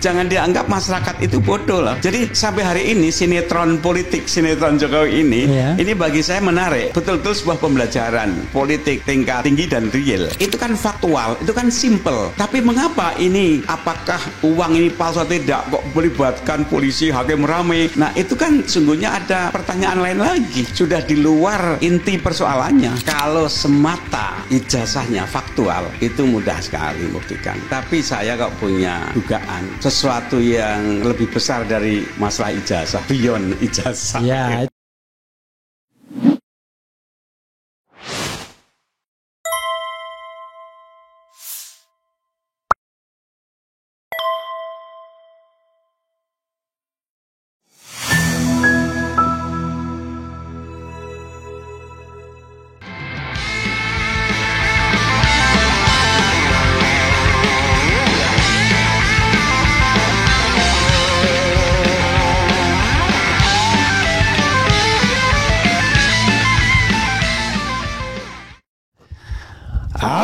Jangan dianggap masyarakat itu bodoh loh. Jadi sampai hari ini sinetron politik, sinetron Jokowi ini bagi saya menarik. Betul-betul sebuah pembelajaran politik tingkat tinggi dan real. Itu kan faktual, itu kan simple. Tapi mengapa ini, apakah uang ini palsu atau tidak, kok melibatkan polisi, hakim rame? Nah itu kan sungguhnya ada pertanyaan lain lagi. Sudah di luar inti persoalannya. Kalau semata ijazahnya faktual, itu mudah sekali membuktikan. Tapi saya kok punya dugaan sesuatu yang lebih besar dari masalah ijazah, beyond ijazah. Ya.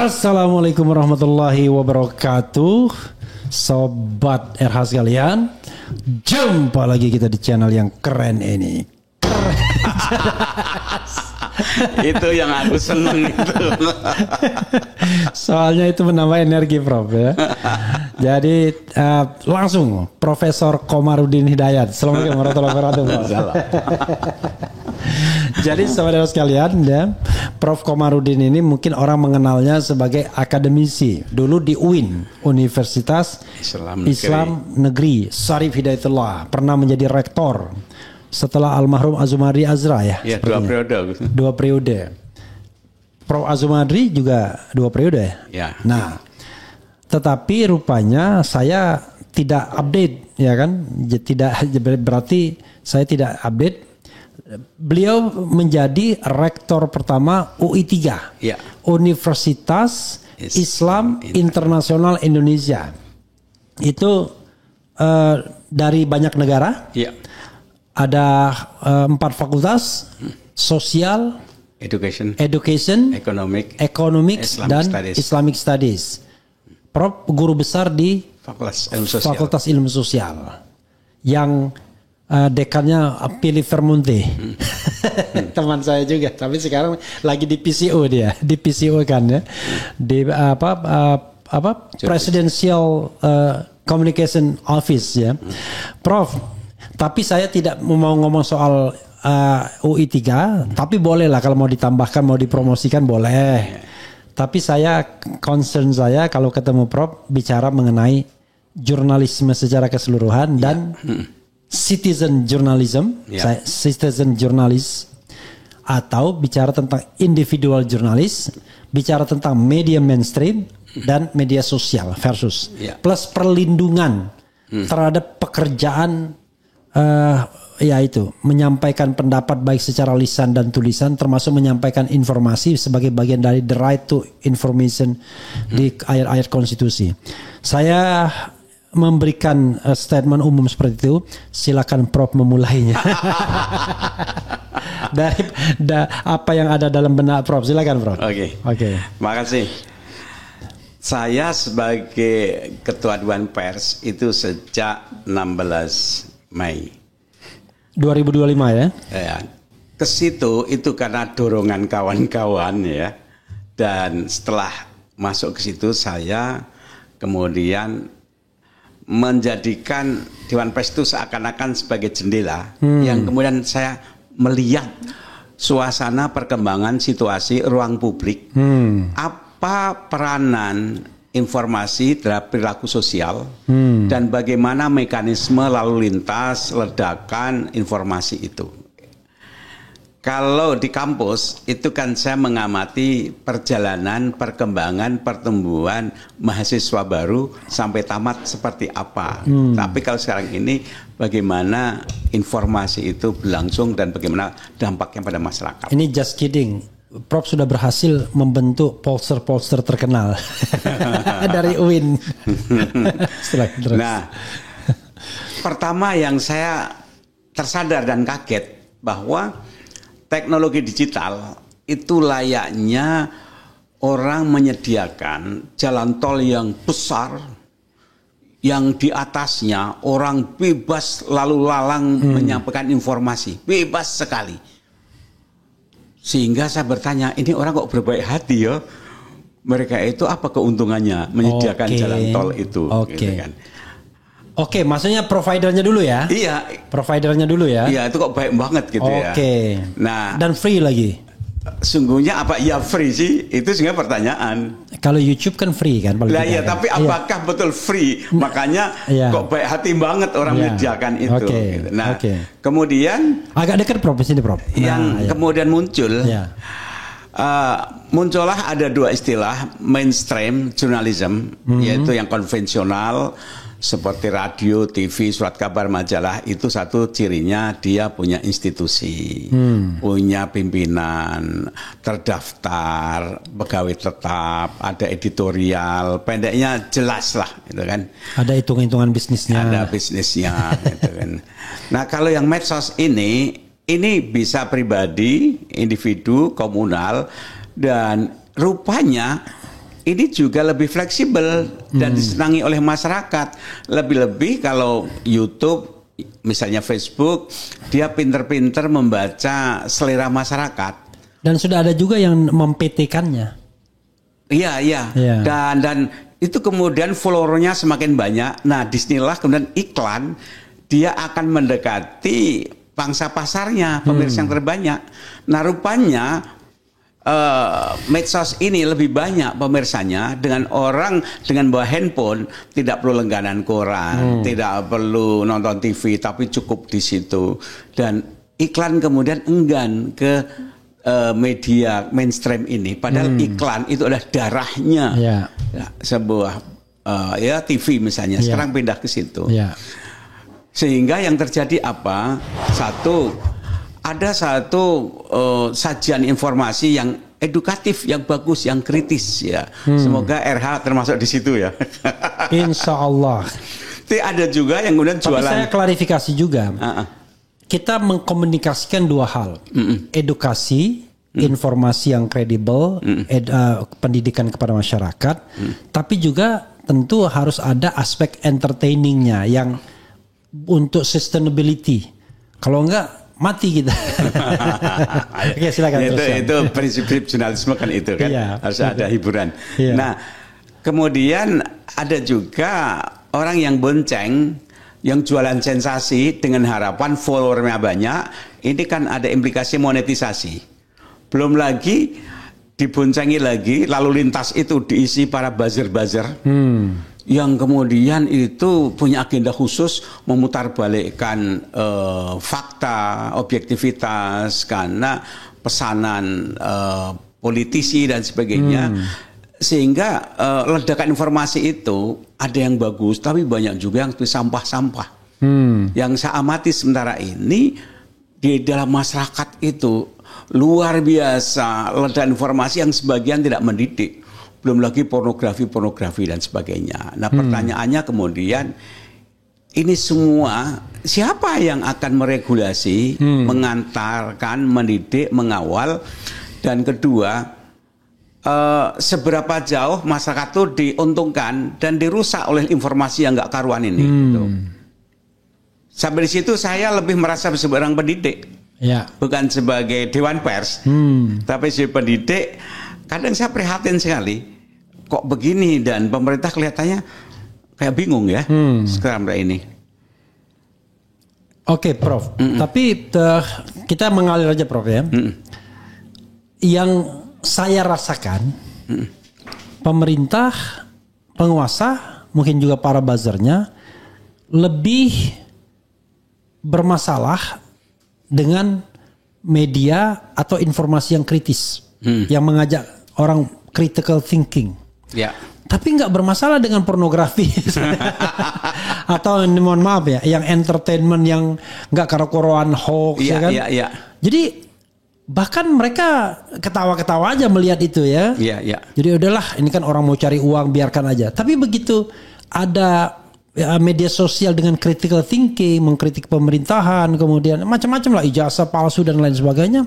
Assalamualaikum warahmatullahi wabarakatuh, sobat RH sekalian. Jumpa lagi kita di channel yang keren ini. Itu yang aku seneng itu. Soalnya itu menambah energi, Prof ya. Jadi langsung Profesor Komarudin Hidayat. Assalamualaikum warahmatullahi wabarakatuh. Jadi saudara sekalian ya, Prof Komarudin ini mungkin orang mengenalnya sebagai akademisi. Dulu di UIN, Universitas Islam Negeri Syarif Hidayatullah. Pernah menjadi rektor setelah almarhum Azumardi Azra ya. Ya, 2 periode. 2 periode. Prof Azumardi juga 2 periode. Ya. Nah, tetapi rupanya saya tidak update ya kan? Tidak, berarti saya tidak update. Beliau menjadi rektor pertama UI 3 ya. Universitas Islam Internasional Indonesia. Itu dari banyak negara ya. Ada 4 fakultas, sosial, education, economics dan Islamic Studies. Prof guru besar di Fakultas Ilmu Sosial yang dekannya Philip Vermonte. Teman saya juga, tapi sekarang lagi di PCO dia, di PCO kan ya. Di Presidential Communication Office ya. Prof, tapi saya tidak mau ngomong soal UI 3, tapi boleh lah kalau mau ditambahkan, mau dipromosikan boleh. Tapi saya concern saya kalau ketemu Prof bicara mengenai jurnalisme secara keseluruhan dan citizen journalism, citizen journalist, atau bicara tentang individual jurnalis, bicara tentang media mainstream dan media sosial versus plus perlindungan terhadap pekerjaan yaitu menyampaikan pendapat baik secara lisan dan tulisan, termasuk menyampaikan informasi sebagai bagian dari the right to information di ayat-ayat konstitusi. Saya memberikan statement umum seperti itu, silakan Prof memulainya. Dari apa yang ada dalam benak Prof, silakan Prof. Oke. Makasih. Saya sebagai Ketua Dewan Pers itu sejak 16 Mei 2025 ya. Ke situ itu karena dorongan kawan-kawan ya. Dan setelah masuk ke situ saya kemudian menjadikan Dewan Pers itu seakan-akan sebagai jendela yang kemudian saya melihat suasana perkembangan situasi ruang publik, apa peranan informasi terhadap perilaku sosial dan bagaimana mekanisme lalu lintas ledakan informasi itu. Kalau di kampus itu kan saya mengamati perjalanan, perkembangan, pertumbuhan mahasiswa baru sampai tamat seperti apa. Tapi kalau sekarang ini bagaimana informasi itu berlangsung dan bagaimana dampaknya pada masyarakat. Ini just kidding. Prof sudah berhasil membentuk pollster terkenal dari UIN. Nah, pertama yang saya tersadar dan kaget bahwa teknologi digital itu layaknya orang menyediakan jalan tol yang besar yang di atasnya orang bebas lalu lalang menyampaikan informasi, bebas sekali. Sehingga saya bertanya, ini orang kok berbaik hati ya? Mereka itu apa keuntungannya menyediakan jalan tol itu? Gitu kan. Oke, maksudnya providernya dulu ya? Iya. Providernya dulu ya? Iya, itu kok baik banget gitu ya. Oke. Nah, dan free lagi? Sungguhnya apa iya free sih? Itu sebenarnya pertanyaan. Kalau YouTube kan free kan? Lah iya, tapi apakah betul free? Makanya kok baik hati banget orang menyediakan itu. Gitu. Nah, kemudian agak dekat Prof, sini Prof. Yang kemudian muncul, muncullah ada dua istilah mainstream journalism, yaitu yang konvensional seperti radio, TV, surat kabar, majalah. Itu satu cirinya dia punya institusi, punya pimpinan, terdaftar, pegawai tetap, ada editorial, pendeknya jelas lah, gitu kan. Ada hitung-hitungan bisnisnya. Ada bisnisnya, gitu kan. Nah kalau yang medsos ini bisa pribadi, individu, komunal, dan rupanya ini juga lebih fleksibel dan disenangi oleh masyarakat. Lebih-lebih kalau YouTube, misalnya Facebook, dia pinter-pinter membaca selera masyarakat. Dan sudah ada juga yang mempt-kannya. Iya. Dan itu kemudian followernya semakin banyak. Nah, disinilah kemudian iklan, dia akan mendekati pangsa pasarnya, pemirsa yang terbanyak. Nah, rupanya medsos ini lebih banyak pemirsanya dengan orang dengan bawa handphone, tidak perlu langganan koran, tidak perlu nonton TV, tapi cukup di situ. Dan iklan kemudian enggan ke media mainstream ini, padahal iklan itu adalah darahnya sebuah TV misalnya. Sekarang pindah ke situ. Sehingga yang terjadi apa? Ada satu sajian informasi yang edukatif, yang bagus, yang kritis ya. Semoga RH termasuk di situ ya. Insya Allah. Tapi ada juga yang kemudian jualan. Tapi saya klarifikasi juga. Kita mengkomunikasikan dua hal. Edukasi, informasi yang kredibel, pendidikan kepada masyarakat. Tapi juga tentu harus ada aspek entertainingnya yang untuk sustainability. Kalau enggak mati kita. Oke, silakan. Itu prinsip jurnalisme kan itu kan, harus ada hiburan. Nah, kemudian ada juga orang yang bonceng, yang jualan sensasi dengan harapan followernya banyak. Ini kan ada implikasi monetisasi. Belum lagi diboncengi lagi, lalu lintas itu diisi para buzzer-buzzer. Yang kemudian itu punya agenda khusus memutarbalikkan fakta, objektivitas karena pesanan politisi dan sebagainya. Sehingga ledakan informasi itu ada yang bagus, tapi banyak juga yang sampah-sampah. Yang saya amati sementara ini di dalam masyarakat itu luar biasa ledakan informasi yang sebagian tidak mendidik. Belum lagi pornografi dan sebagainya. Nah pertanyaannya kemudian, ini semua siapa yang akan meregulasi, mengantarkan, mendidik, mengawal? Dan kedua, seberapa jauh masyarakat itu diuntungkan dan dirusak oleh informasi yang nggak karuan ini? Gitu. Sampai di situ saya lebih merasa sebagai orang pendidik, bukan sebagai dewan pers, tapi sebagai pendidik. Kadang saya prihatin sekali, kok begini, dan pemerintah kelihatannya kayak bingung ya sekarang ini. Oke, Prof. Tapi kita mengalir aja, Prof ya. Yang saya rasakan, pemerintah, penguasa, mungkin juga para buzzernya lebih bermasalah dengan media atau informasi yang kritis, yang mengajak orang critical thinking. Tapi nggak bermasalah dengan pornografi atau mohon maaf ya, yang entertainment yang nggak karu-karuan hoax kan. Jadi bahkan mereka ketawa-ketawa aja melihat itu ya. Jadi udahlah, ini kan orang mau cari uang, biarkan aja. Tapi begitu ada media sosial dengan critical thinking, mengkritik pemerintahan, kemudian macam-macam lah, ijazah palsu dan lain sebagainya,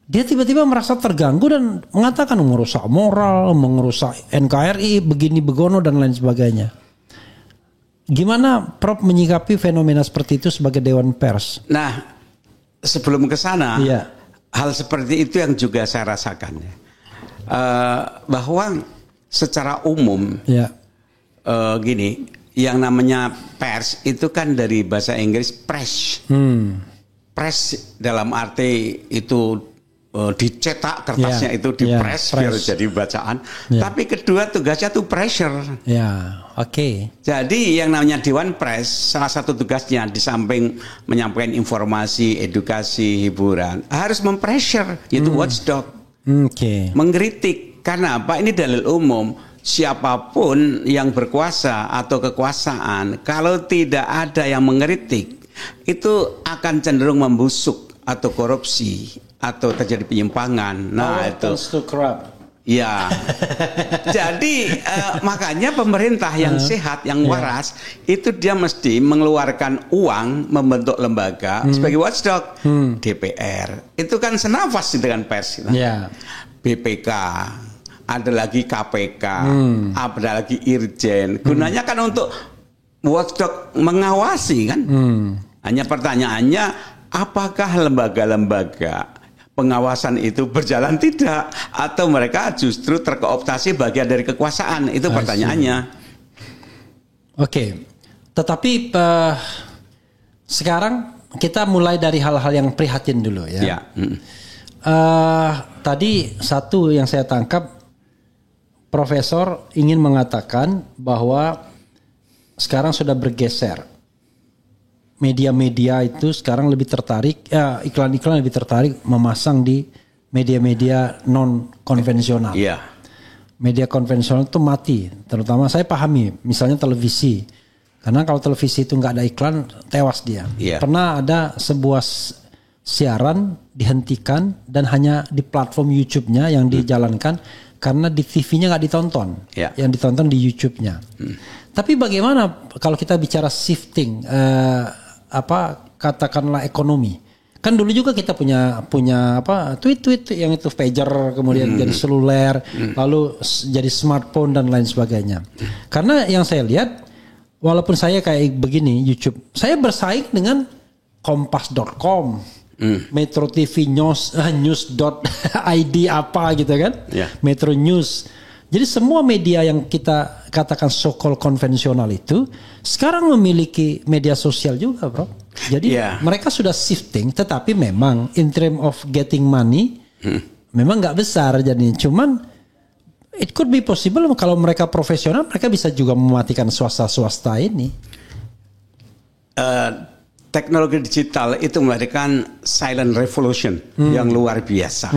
dia tiba-tiba merasa terganggu dan mengatakan merusak moral, merusak NKRI, begini begono dan lain sebagainya. Gimana Prof menyikapi fenomena seperti itu sebagai Dewan Pers? Nah, sebelum ke sana, Iya. hal seperti itu yang juga saya rasakan ya. Bahwa secara umum Ya. gini, yang namanya pers itu kan dari bahasa Inggris press. Press dalam arti itu dicetak kertasnya itu dipres biar jadi bacaan. Tapi kedua tugasnya tuh pressure. Ya, oke. Jadi yang namanya Dewan Pers salah satu tugasnya di samping menyampaikan informasi, edukasi, hiburan harus mempressure, yaitu watchdog. Oke. Mengkritik. Karena apa? Ini dalil umum. Siapapun yang berkuasa atau kekuasaan, kalau tidak ada yang mengkritik, itu akan cenderung membusuk atau korupsi atau terjadi penyimpangan. Nah, itu. Ya. Jadi makanya pemerintah yang sehat, yang waras, itu dia mesti mengeluarkan uang membentuk lembaga sebagai watchdog. DPR. Itu kan senafas dengan pers. BPK. Ada lagi KPK, ada lagi Irjen. Gunanya kan untuk watchdog, mengawasi kan. Hanya pertanyaannya, apakah lembaga-lembaga pengawasan itu berjalan tidak, atau mereka justru terkooptasi bagian dari kekuasaan? Itu pertanyaannya. Oke. Tetapi sekarang kita mulai dari hal-hal yang prihatin dulu ya. Tadi satu yang saya tangkap, Profesor ingin mengatakan bahwa sekarang sudah bergeser. Media-media itu sekarang lebih tertarik, iklan-iklan lebih tertarik memasang di media-media non konvensional. Media konvensional itu mati, terutama saya pahami, misalnya televisi. Karena kalau televisi itu nggak ada iklan, tewas dia. Pernah ada sebuah siaran dihentikan dan hanya di platform YouTube-nya yang dijalankan. Karena di TV-nya nggak ditonton, yang ditonton di YouTube-nya. Tapi bagaimana kalau kita bicara shifting, katakanlah ekonomi? Kan dulu juga kita punya tweet yang itu pager, kemudian jadi seluler, lalu jadi smartphone dan lain sebagainya. Karena yang saya lihat, walaupun saya kayak begini YouTube, saya bersaing dengan kompas.com. Metro TV news.id apa gitu kan, Metro News. Jadi semua media yang kita katakan so-called konvensional itu sekarang memiliki media sosial juga, bro. Jadi mereka sudah shifting, tetapi memang in term of getting money memang nggak besar. Jadi cuman it could be possible kalau mereka profesional, mereka bisa juga mematikan swasta ini. Teknologi digital itu melahirkan silent revolution yang luar biasa.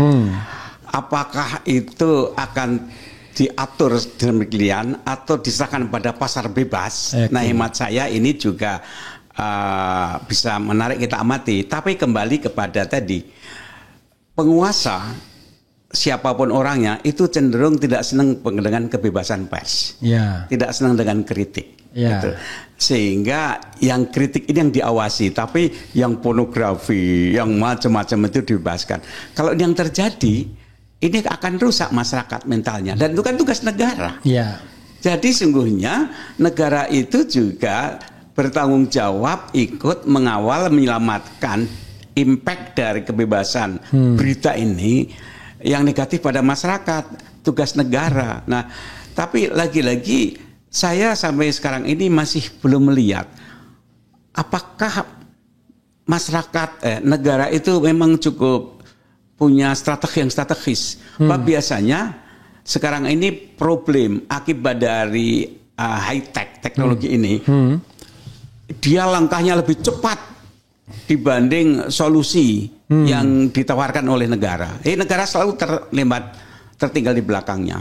Apakah itu akan diatur demikian atau diserahkan pada pasar bebas? Nah, hemat saya ini juga bisa menarik kita amati. Tapi kembali kepada tadi, penguasa siapapun orangnya itu cenderung tidak senang dengan kebebasan pers, tidak senang dengan kritik. Gitu. Sehingga yang kritik ini yang diawasi, tapi yang pornografi, yang macam-macam itu dibebaskan. Kalau yang terjadi, ini akan rusak masyarakat mentalnya, dan itu kan tugas negara. Jadi sungguhnya negara itu juga bertanggung jawab ikut mengawal, menyelamatkan impact dari kebebasan berita ini yang negatif pada masyarakat, tugas negara. Nah, tapi lagi-lagi saya sampai sekarang ini masih belum melihat apakah masyarakat negara itu memang cukup punya strategi yang strategis. Biasanya sekarang ini problem akibat dari high tech teknologi ini, dia langkahnya lebih cepat dibanding solusi yang ditawarkan oleh negara. Negara selalu tertinggal di belakangnya.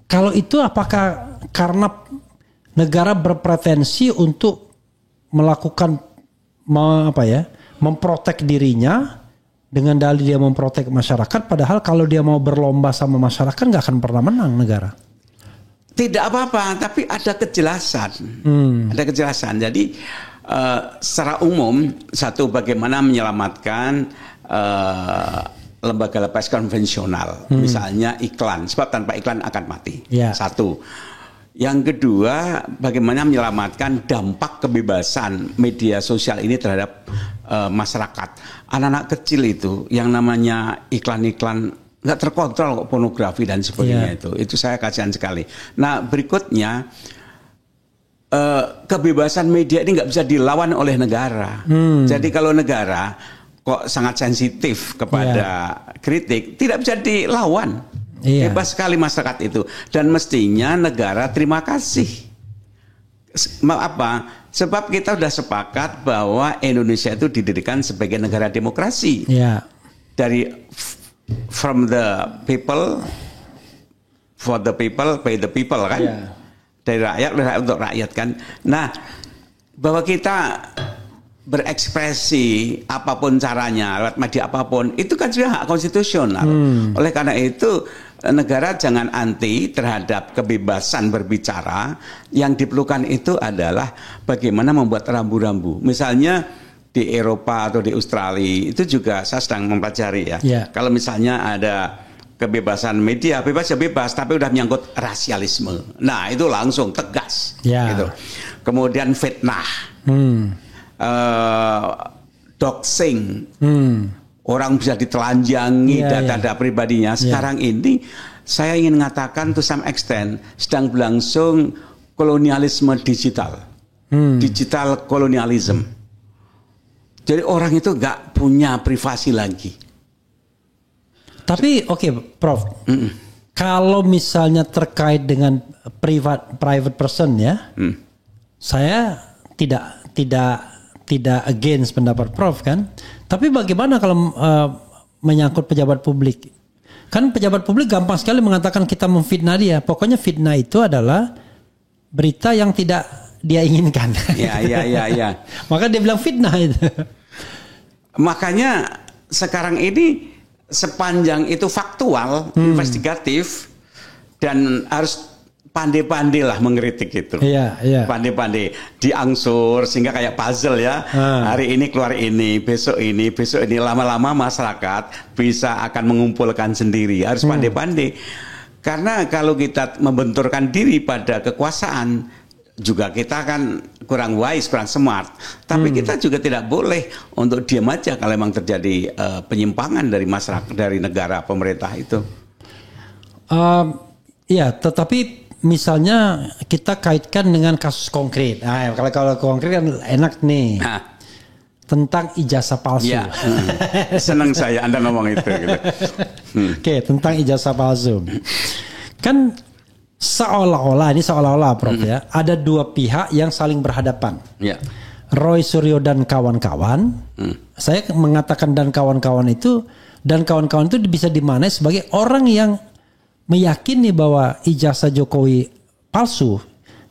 Kalau itu apakah karena negara berpretensi untuk melakukan memprotek dirinya dengan dalih dia memprotek masyarakat, padahal kalau dia mau berlomba sama masyarakat nggak akan pernah menang negara? Tidak apa-apa, tapi ada kejelasan. Ada kejelasan. Jadi secara umum, satu, bagaimana menyelamatkan lembaga pers konvensional, misalnya iklan, sebab tanpa iklan akan mati. Satu. Yang kedua, bagaimana menyelamatkan dampak kebebasan media sosial ini terhadap masyarakat. Anak-anak kecil itu yang namanya iklan-iklan nggak terkontrol kok, pornografi dan sebagainya itu saya kasihan sekali. Nah berikutnya, kebebasan media ini nggak bisa dilawan oleh negara. Jadi kalau negara kok sangat sensitif kepada kritik, tidak bisa dilawan. Bebas sekali masyarakat itu, dan mestinya negara terima kasih. Apa? Sebab kita sudah sepakat bahwa Indonesia itu didirikan sebagai negara demokrasi. Dari from the people, for the people, by the people kan. Dari rakyat untuk rakyat kan. Nah, bahwa kita berekspresi apapun caranya lewat media apapun itu kan sudah hak konstitusional. Oleh karena itu negara jangan anti terhadap kebebasan berbicara. Yang diperlukan itu adalah bagaimana membuat rambu-rambu. Misalnya di Eropa atau di Australia itu juga saya sedang mempelajari ya. Kalau misalnya ada kebebasan media, bebas ya bebas, tapi udah menyangkut rasialisme. Nah itu langsung tegas. Gitu. Kemudian fitnah. Doxing, orang bisa ditelanjangi data-data pribadinya. Sekarang ini saya ingin mengatakan to some extent sedang berlangsung kolonialisme digital, digital kolonialisme. Jadi orang itu nggak punya privasi lagi. Tapi Prof, kalau misalnya terkait dengan private person ya, saya tidak against pendapat Prof kan, tapi bagaimana kalau menyangkut pejabat publik? Kan pejabat publik gampang sekali mengatakan kita memfitnah dia. Pokoknya fitnah itu adalah berita yang tidak dia inginkan. Ya. Maka dia bilang fitnah itu. Makanya sekarang ini sepanjang itu faktual, investigatif, dan harus pandai-pandai lah mengkritik itu. Pandai-pandai diangsur sehingga kayak puzzle ya. Hari ini keluar ini, besok ini, lama-lama masyarakat bisa akan mengumpulkan sendiri. Harus pandai-pandai. Karena kalau kita membenturkan diri pada kekuasaan, juga kita kan kurang wise, kurang smart. Tapi kita juga tidak boleh untuk diam aja kalau memang terjadi penyimpangan dari masyarakat, dari negara, pemerintah itu. Tetapi misalnya kita kaitkan dengan kasus konkret. Nah, kalau konkret kan enak nih. Tentang ijazah palsu. Senang saya Anda ngomong itu. Gitu. Tentang ijazah palsu. Kan seolah-olah Prof ya, ada dua pihak yang saling berhadapan. Roy Suryo dan kawan-kawan. Saya mengatakan dan kawan-kawan itu bisa dimaknai sebagai orang yang meyakini bahwa ijazah Jokowi palsu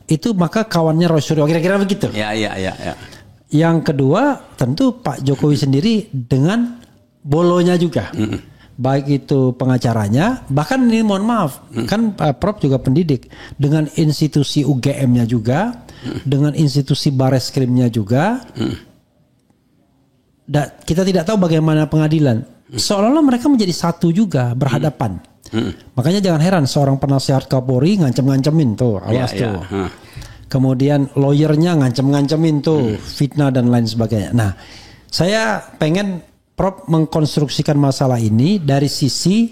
itu, maka kawannya Roy Suryo, kira-kira begitu. Yang kedua tentu Pak Jokowi sendiri dengan bolonya juga, baik itu pengacaranya, bahkan ini mohon maaf kan Prof juga pendidik, dengan institusi UGM-nya juga, dengan institusi Bareskrimnya juga. Kita tidak tahu bagaimana pengadilan, seolah-olah mereka menjadi satu juga berhadapan. Makanya jangan heran seorang penasihat Kapolri ngancem-ngancemin tuh, awas tuh. Kemudian lawyernya ngancem-ngancemin tuh, fitnah dan lain sebagainya. Nah, saya pengen Prof mengkonstruksikan masalah ini dari sisi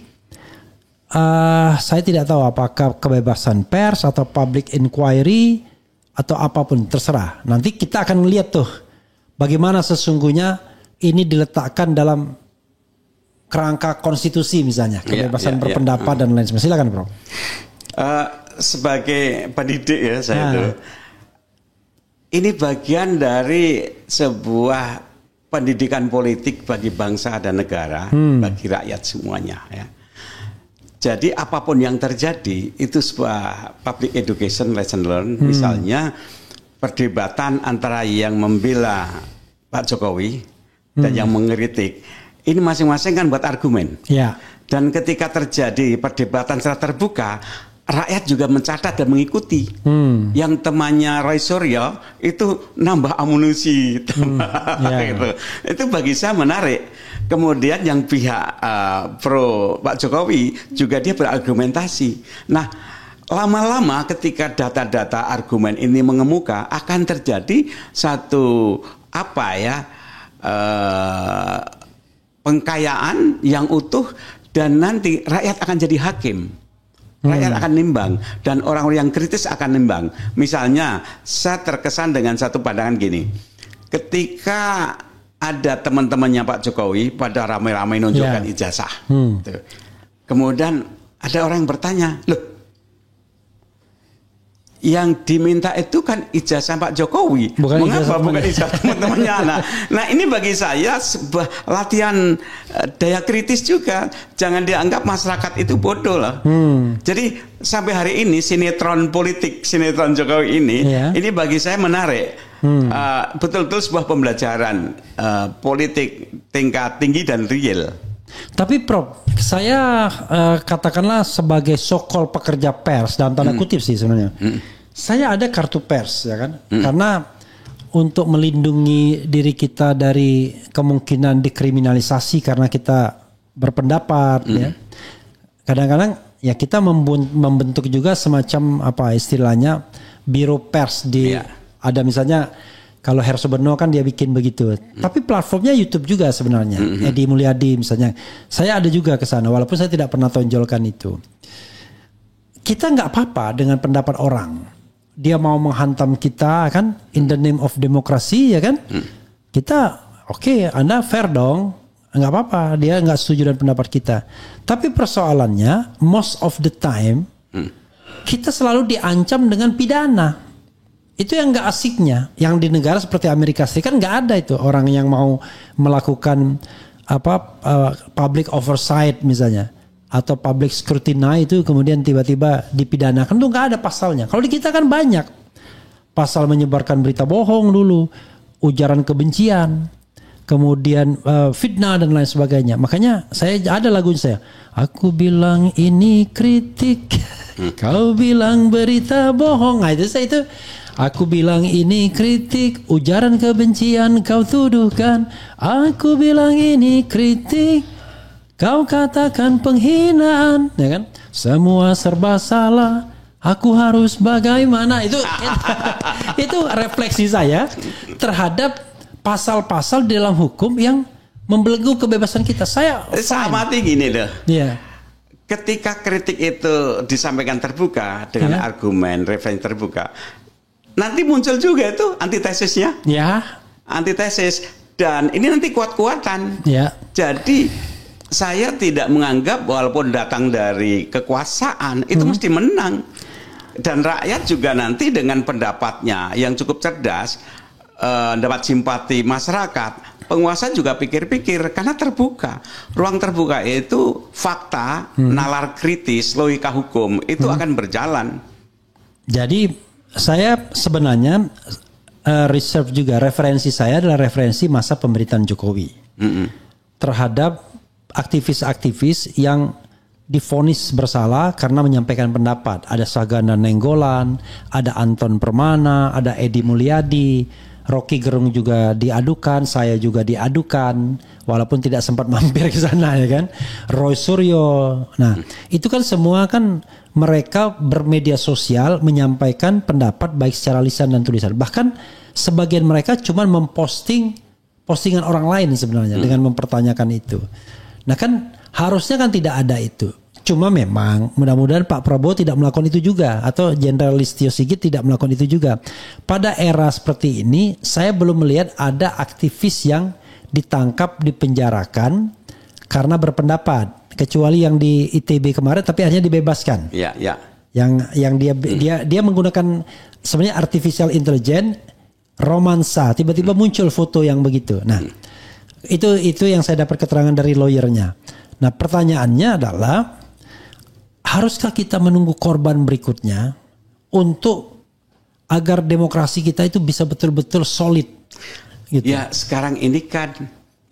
saya tidak tahu apakah kebebasan pers atau public inquiry atau apapun, terserah. Nanti kita akan melihat tuh bagaimana sesungguhnya ini diletakkan dalam kerangka konstitusi misalnya, kebebasan berpendapat dan lain sebagainya. Silakan Prof. Sebagai pendidik ya saya itu, ini bagian dari sebuah pendidikan politik bagi bangsa dan negara, bagi rakyat semuanya ya. Jadi apapun yang terjadi itu sebuah public education lesson learn. Misalnya perdebatan antara yang membela Pak Jokowi dan yang mengkritik. Ini masing-masing kan buat argumen. Dan ketika terjadi perdebatan secara terbuka, rakyat juga mencatat dan mengikuti. Yang temannya Roy Suryo itu nambah amunisi. Gitu. Itu bagi saya menarik. Kemudian yang pihak pro Pak Jokowi juga dia berargumentasi. Nah, lama-lama ketika data-data argumen ini mengemuka akan terjadi satu pengkayaan yang utuh dan nanti rakyat akan jadi hakim. Rakyat akan nimbang dan orang-orang yang kritis akan nimbang. Misalnya saya terkesan dengan satu pandangan gini. Ketika ada teman-temannya Pak Jokowi pada ramai-ramai nunjukkan ijazah. Kemudian ada orang yang bertanya, loh, yang diminta itu kan ijazah Pak Jokowi, mengapa bukan ijazah teman-temannya? Nah ini bagi saya sebuah latihan daya kritis juga. Jangan dianggap masyarakat itu bodoh lah. Jadi sampai hari ini sinetron Jokowi ini bagi saya menarik. Betul-betul sebuah pembelajaran politik tingkat tinggi dan real. Tapi Prof, saya katakanlah sebagai so-called pekerja pers dalam tanda kutip sih sebenarnya. Saya ada kartu pers ya kan, karena untuk melindungi diri kita dari kemungkinan dikriminalisasi karena kita berpendapat ya. Kadang-kadang ya kita membentuk juga semacam apa istilahnya biro pers di ada misalnya kalau Herso Beno kan dia bikin begitu. Tapi platformnya YouTube juga sebenarnya. Edi Mulyadi misalnya. Saya ada juga ke sana walaupun saya tidak pernah tonjolkan itu. Kita nggak apa-apa dengan pendapat orang. Dia mau menghantam kita kan in the name of demokrasi ya kan. Kita oke, Anda fair dong. Nggak apa-apa, dia nggak setuju dengan pendapat kita. Tapi persoalannya most of the time kita selalu diancam dengan pidana. Itu yang nggak asiknya. Yang di negara seperti Amerika Serikat nggak ada itu orang yang mau melakukan public oversight misalnya atau public scrutiny itu kemudian tiba-tiba dipidanakan tuh nggak ada pasalnya. Kalau di kita kan banyak pasal menyebarkan berita bohong dulu, ujaran kebencian, kemudian fitnah dan lain sebagainya. Makanya saya ada lagu saya. Aku bilang ini kritik, kau bilang berita bohong. Nah itu saya itu. Aku bilang ini kritik, ujaran kebencian kau tuduhkan. Aku bilang ini kritik, kau katakan penghinaan, ya kan? Semua serba salah, aku harus bagaimana? Itu refleksi saya terhadap pasal-pasal di dalam hukum yang membelenggu kebebasan kita. Saya amati gini loh. Iya. Ketika kritik itu disampaikan terbuka dengan argumen referensi terbuka, nanti muncul juga itu antitesisnya. Ya. Antitesis. Dan ini nanti kuat-kuatan. Ya. Jadi saya tidak menganggap walaupun datang dari kekuasaan itu mesti menang. Dan rakyat juga nanti dengan pendapatnya yang cukup cerdas dapat simpati masyarakat. Penguasa juga pikir-pikir karena terbuka. Ruang terbuka itu fakta, nalar kritis, logika hukum itu akan berjalan. Jadi saya sebenarnya reserve juga, referensi saya adalah referensi masa pemerintahan Jokowi terhadap aktivis-aktivis yang divonis bersalah karena menyampaikan pendapat. Ada Saganda Nenggolan, ada Anton Permana, ada Edi Mulyadi, Rocky Gerung juga diadukan, saya juga diadukan, walaupun tidak sempat mampir ke sana ya kan. Roy Suryo, nah itu kan semua kan mereka bermedia sosial menyampaikan pendapat baik secara lisan dan tulisan. Bahkan sebagian mereka cuma memposting postingan orang lain sebenarnya dengan mempertanyakan itu. Nah kan harusnya kan tidak ada itu. Cuma memang mudah-mudahan Pak Prabowo tidak melakukan itu juga atau Jenderal Listio Sigit tidak melakukan itu juga. Pada era seperti ini saya belum melihat ada aktivis yang ditangkap, dipenjarakan karena berpendapat. Kecuali yang di ITB kemarin tapi akhirnya dibebaskan. Ya, ya. Yang dia menggunakan sebenarnya artificial intelligence romansa, tiba-tiba muncul foto yang begitu. Nah, itu yang saya dapat keterangan dari lawyernya. Nah, pertanyaannya adalah haruskah kita menunggu korban berikutnya untuk agar demokrasi kita itu bisa betul-betul solid gitu. Ya, sekarang ini kan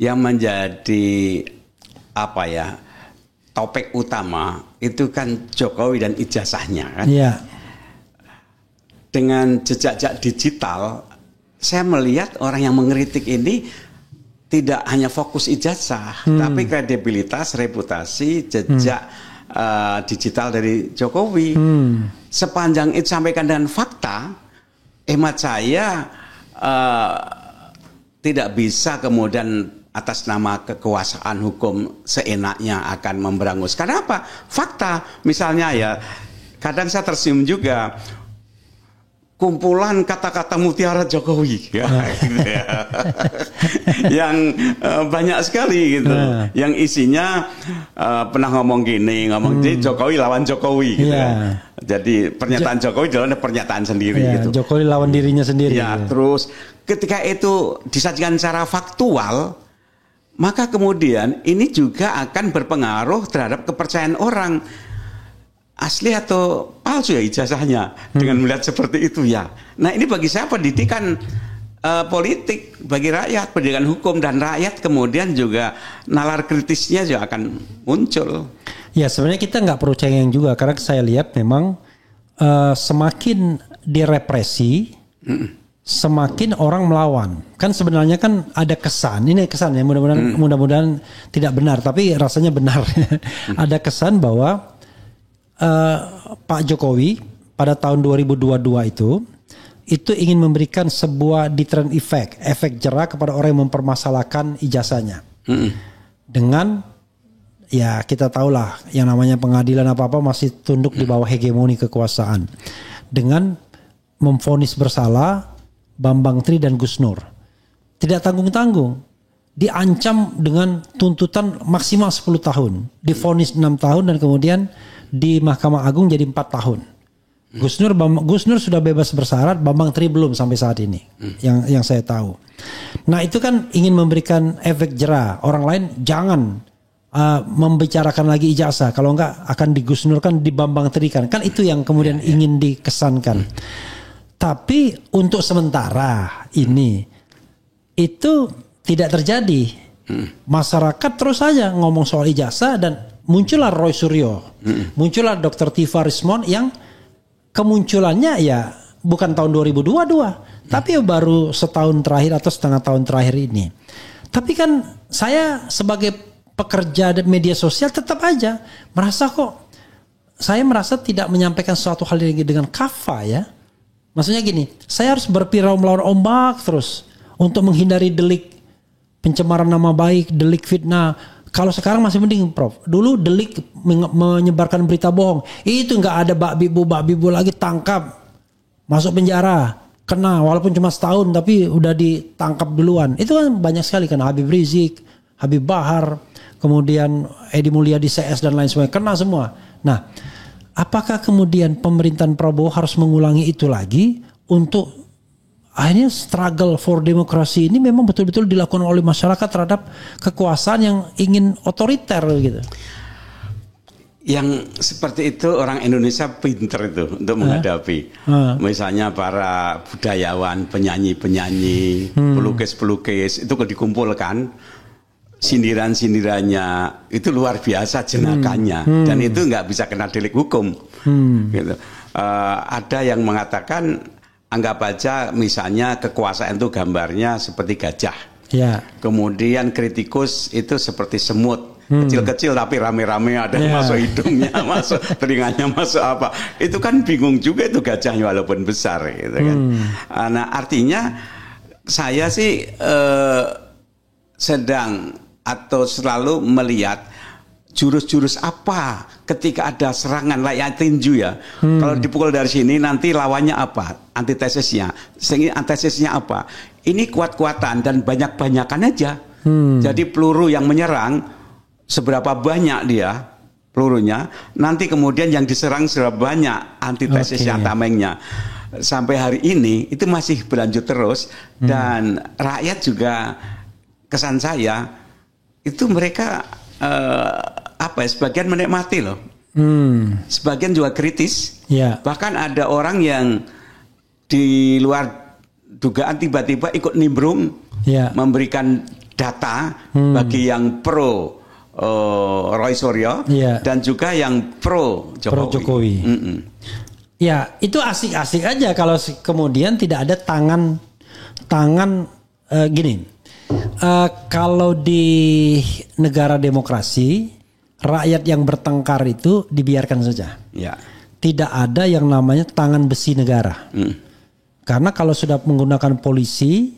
yang menjadi topik utama itu kan Jokowi dan ijazahnya kan. Iya. Dengan jejak digital, saya melihat orang yang mengkritik ini tidak hanya fokus ijazah, tapi kredibilitas, reputasi, jejak digital dari Jokowi. sepanjang itu sampaikan dengan fakta, hemat saya tidak bisa kemudian atas nama kekuasaan hukum seenaknya akan memberangus. Karena apa? Fakta. Misalnya ya, kadang saya tersenyum juga. Kumpulan kata-kata mutiara Jokowi ya, gitu ya. Yang banyak sekali gitu, yang isinya pernah ngomong gini, jadi Jokowi lawan Jokowi gitu ya. Jadi pernyataan Jokowi adalah pernyataan sendiri gitu. Jokowi lawan dirinya sendiri. Ya, terus ketika itu disajikan secara faktual, maka kemudian ini juga akan berpengaruh terhadap kepercayaan orang. Asli atau palsu ya ijazahnya dengan melihat seperti itu ya. Nah ini bagi saya pendidikan politik bagi rakyat, pendidikan hukum, dan rakyat kemudian juga nalar kritisnya juga akan muncul. Ya sebenarnya kita nggak perlu cengeng juga karena saya lihat memang semakin direpresi, semakin orang melawan. Kan sebenarnya kan ada kesan, ini kesan ya mudah-mudahan tidak benar, tapi rasanya benar. Ada kesan bahwa Pak Jokowi pada tahun 2022 itu ingin memberikan sebuah deterrent effect, efek jera kepada orang yang mempermasalahkan ijazahnya. Dengan ya kita tahulah yang namanya pengadilan apa-apa masih tunduk di bawah hegemoni kekuasaan. Dengan memvonis bersalah Bambang Tri dan Gus Nur. Tidak tanggung-tanggung. Diancam dengan tuntutan maksimal 10 tahun. Divonis 6 tahun dan kemudian di Mahkamah Agung jadi 4 tahun. Gus Nur sudah bebas bersyarat, Bambang Tri belum sampai saat ini. Yang saya tahu. Nah itu kan ingin memberikan efek jera. Orang lain jangan membicarakan lagi ijazah. Kalau enggak akan di Gus Nur kan di Bambang Tri kan. Kan itu yang kemudian ingin dikesankan. Tapi untuk sementara ini itu tidak terjadi. Masyarakat terus saja ngomong soal ijazah dan muncullah Roy Suryo, muncullah Dr. Tiva Rismon yang kemunculannya ya bukan tahun 2022, tapi baru setahun terakhir atau setengah tahun terakhir ini. Tapi kan saya sebagai pekerja media sosial tetap aja merasa tidak menyampaikan suatu hal dengan kafa ya. Maksudnya gini, saya harus berpirau melawan ombak terus untuk menghindari delik pencemaran nama baik, delik fitnah. Kalau sekarang masih mending Prof. Dulu delik menyebarkan berita bohong. Itu nggak ada Bak Bibu lagi, tangkap. Masuk penjara. Kena walaupun cuma setahun tapi udah ditangkap duluan. Itu kan banyak sekali kan. Habib Rizik, Habib Bahar, kemudian Edi Mulyadi CS dan lain sebagainya. Kena semua. Nah apakah kemudian pemerintahan Prabowo harus mengulangi itu lagi untuk akhirnya struggle for demokrasi ini memang betul-betul dilakukan oleh masyarakat terhadap kekuasaan yang ingin otoriter gitu. Yang seperti itu orang Indonesia pinter itu untuk menghadapi. Misalnya para budayawan, penyanyi-penyanyi, pelukis-pelukis itu kalau dikumpulkan sindiran-sindirannya itu luar biasa jenakannya dan itu nggak bisa kena delik hukum. Gitu. Ada yang mengatakan anggap aja misalnya kekuasaan itu gambarnya seperti gajah. Ya. Kemudian kritikus itu seperti semut. Kecil-kecil tapi rame-rame ada yang masuk hidungnya, masuk telinganya, masuk apa. Itu kan bingung juga itu gajahnya walaupun besar gitu kan. Nah artinya saya sih sedang atau selalu melihat jurus-jurus apa ketika ada serangan layak tinju ya. Kalau dipukul dari sini nanti lawannya apa? Antitesisnya. Sehingga antitesisnya apa? Ini kuat-kuatan dan banyak-banyakan aja. Jadi peluru yang menyerang seberapa banyak dia pelurunya, nanti kemudian yang diserang seberapa banyak antitesisnya, tamengnya. Sampai hari ini itu masih berlanjut terus dan rakyat juga kesan saya itu mereka sebagian menikmati loh, sebagian juga kritis. Bahkan ada orang yang di luar dugaan tiba-tiba ikut nimbrung, memberikan data bagi yang pro Roy Suryo dan juga yang pro Jokowi. Ya itu asik-asik aja kalau kemudian tidak ada tangan gini. Kalau di negara demokrasi, rakyat yang bertengkar itu dibiarkan saja. tidak ada yang namanya tangan besi negara. Karena kalau sudah menggunakan polisi,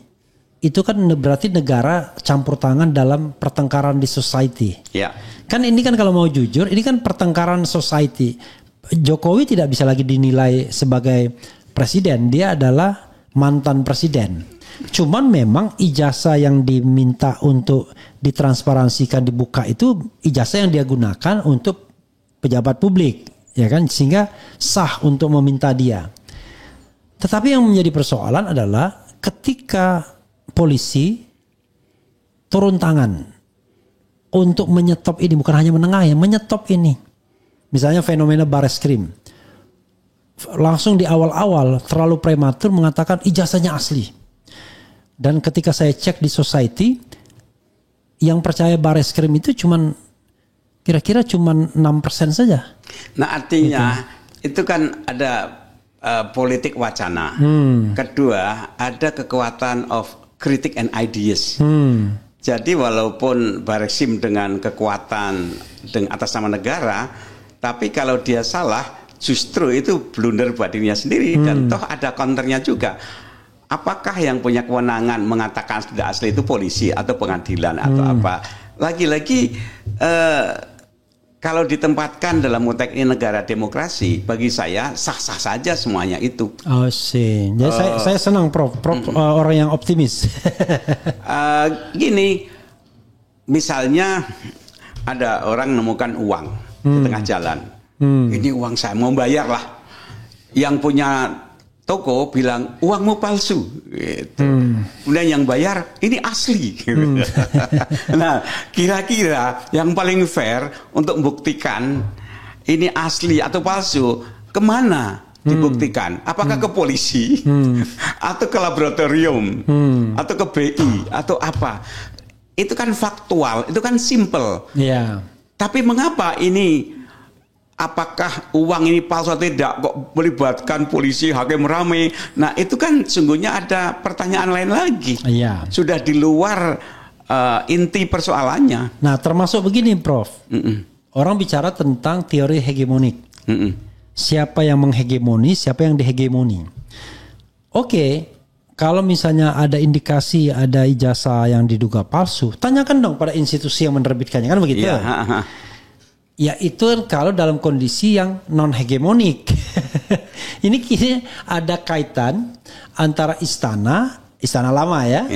itu kan berarti negara campur tangan dalam pertengkaran di society. Ya. Kan ini kan kalau mau jujur, ini kan pertengkaran society. Jokowi tidak bisa lagi dinilai sebagai presiden, dia adalah mantan presiden. Cuman memang ijazah yang diminta untuk ditransparansikan, dibuka itu ijazah yang dia gunakan untuk pejabat publik, ya kan, sehingga sah untuk meminta dia. Tetapi yang menjadi persoalan adalah ketika polisi turun tangan untuk menyetop ini, bukan hanya menengahi, menyetop ini. Misalnya fenomena Bareskrim. Langsung di awal-awal terlalu prematur mengatakan ijazahnya asli. Dan ketika saya cek di society, yang percaya Bareskrim itu kira-kira cuman 6% saja. Nah artinya itu kan ada politik wacana. Kedua, ada kekuatan of critic and ideas. Jadi walaupun Bareskrim dengan kekuatan atas nama negara, tapi kalau dia salah, justru itu blunder buat dirinya sendiri. Dan toh ada counternya juga. Apakah yang punya kewenangan mengatakan tidak asli itu polisi atau pengadilan atau apa? Lagi-lagi kalau ditempatkan dalam konteks ini negara demokrasi, bagi saya sah-sah saja semuanya itu. Oh sih, jadi saya senang Prof orang yang optimis. Gini, misalnya ada orang menemukan uang di tengah jalan. Ini uang saya, mau bayar lah. Yang punya toko bilang uangmu palsu. Gitu. Kemudian yang bayar ini asli. Gitu. Nah, kira-kira yang paling fair untuk membuktikan ini asli atau palsu kemana dibuktikan? Apakah ke polisi atau ke laboratorium atau ke BI atau apa? Itu kan faktual, itu kan simple. Yeah. Tapi mengapa ini? Apakah uang ini palsu atau tidak? Kok melibatkan polisi, hakim rame? Nah itu kan sungguhnya ada pertanyaan lain lagi. Iya. Sudah di luar inti persoalannya. Nah termasuk begini Prof. Orang bicara tentang teori hegemonik. Siapa yang menghegemoni, siapa yang dihegemoni. Oke, kalau misalnya ada indikasi ada ijazah yang diduga palsu, tanyakan dong pada institusi yang menerbitkannya, kan begitu? Iya. Ya itu kalau dalam kondisi yang non hegemonik. Ini kini ada kaitan antara istana lama ya,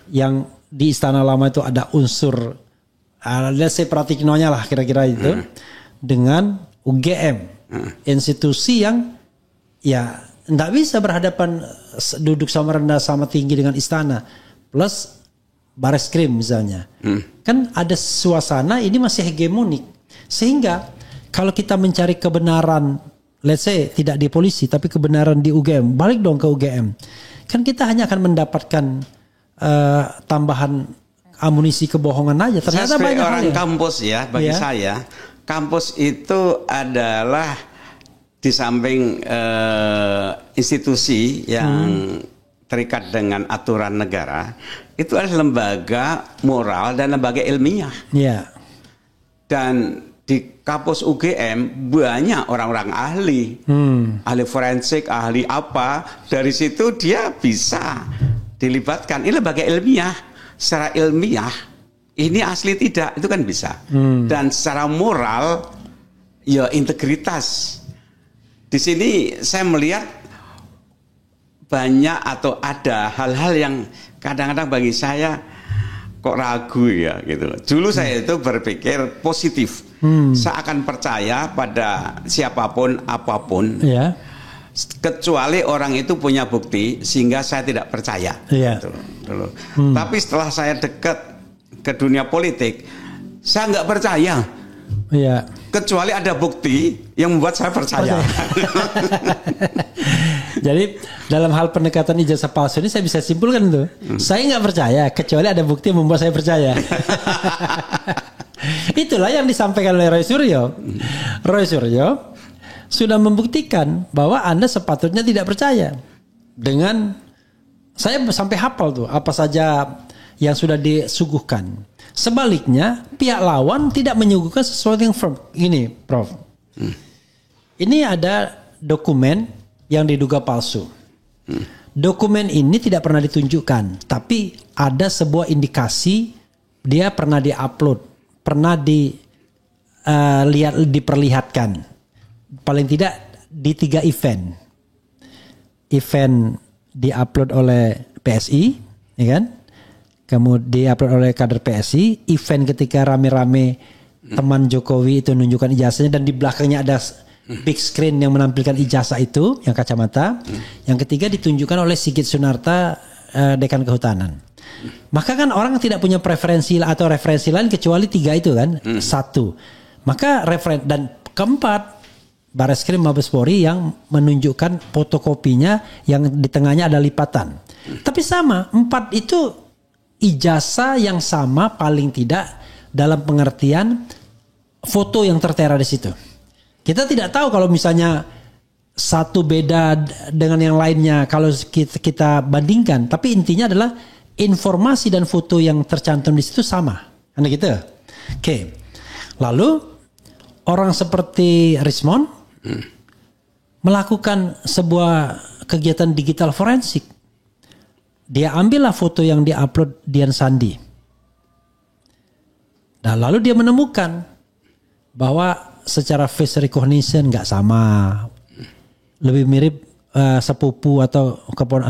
yang di istana lama itu ada unsur, let's say Pratiknonya lah kira-kira itu, dengan UGM, institusi yang ya tidak bisa berhadapan duduk sama rendah sama tinggi dengan istana, plus Bareskrim misalnya, kan ada suasana ini masih hegemonik. Sehingga kalau kita mencari kebenaran, let's say tidak di polisi tapi kebenaran di UGM, balik dong ke UGM. Kan kita hanya akan mendapatkan tambahan amunisi kebohongan aja. Ternyata saya banyak orang kampus ya, bagi ya. saya kampus itu adalah di samping institusi yang terikat dengan aturan negara, itu adalah lembaga moral dan lembaga ilmiah. Ya. Dan di kampus UGM banyak orang-orang ahli, ahli forensik, ahli apa. Dari situ dia bisa dilibatkan. Ini lembaga ilmiah, secara ilmiah ini asli tidak, itu kan bisa. Dan secara moral, ya integritas. Di sini saya melihat banyak atau ada hal-hal yang kadang-kadang bagi saya kok ragu ya gitu. Dulu saya itu berpikir positif. Saya akan percaya pada siapapun apapun. Ya. Kecuali orang itu punya bukti sehingga saya tidak percaya. Ya. Gitu, dulu. Tapi setelah saya dekat ke dunia politik, saya nggak percaya. Ya. Kecuali ada bukti yang membuat saya percaya. Jadi dalam hal pendekatan ijazah palsu ini saya bisa simpulkan tuh, saya nggak percaya kecuali ada bukti yang membuat saya percaya. Itulah yang disampaikan oleh Roy Suryo. Roy Suryo sudah membuktikan bahwa Anda sepatutnya tidak percaya. Dengan saya sampai hafal tuh apa saja yang sudah disuguhkan. Sebaliknya pihak lawan tidak menyuguhkan sesuatu yang firm. Ini Prof. Ini ada dokumen yang diduga palsu. Dokumen ini tidak pernah ditunjukkan, tapi ada sebuah indikasi dia pernah diupload, pernah diperlihatkan. Paling tidak di 3 event. Event diupload oleh PSI, ya kan? Kemudian diupload oleh kader PSI. Event ketika rame-rame teman Jokowi itu menunjukkan ijazahnya dan di belakangnya ada big screen yang menampilkan ijazah itu, yang kacamata. Yang ketiga ditunjukkan oleh Sigit Sunarta, Dekan Kehutanan. Maka kan orang tidak punya preferensi atau referensi lain kecuali 3 itu kan. 1. Maka dan keempat, Bareskrim Mabes Polri yang menunjukkan fotokopinya yang di tengahnya ada lipatan. Tapi sama, 4 itu ijazah yang sama paling tidak dalam pengertian foto yang tertera di situ. Kita tidak tahu kalau misalnya satu beda dengan yang lainnya kalau kita bandingkan. Tapi intinya adalah informasi dan foto yang tercantum di situ sama. Kan gitu. Oke. Lalu orang seperti Rismond melakukan sebuah kegiatan digital forensik. Dia ambillah foto yang diupload Dian Sandi. Nah, lalu dia menemukan bahwa secara face recognition nggak sama, lebih mirip sepupu atau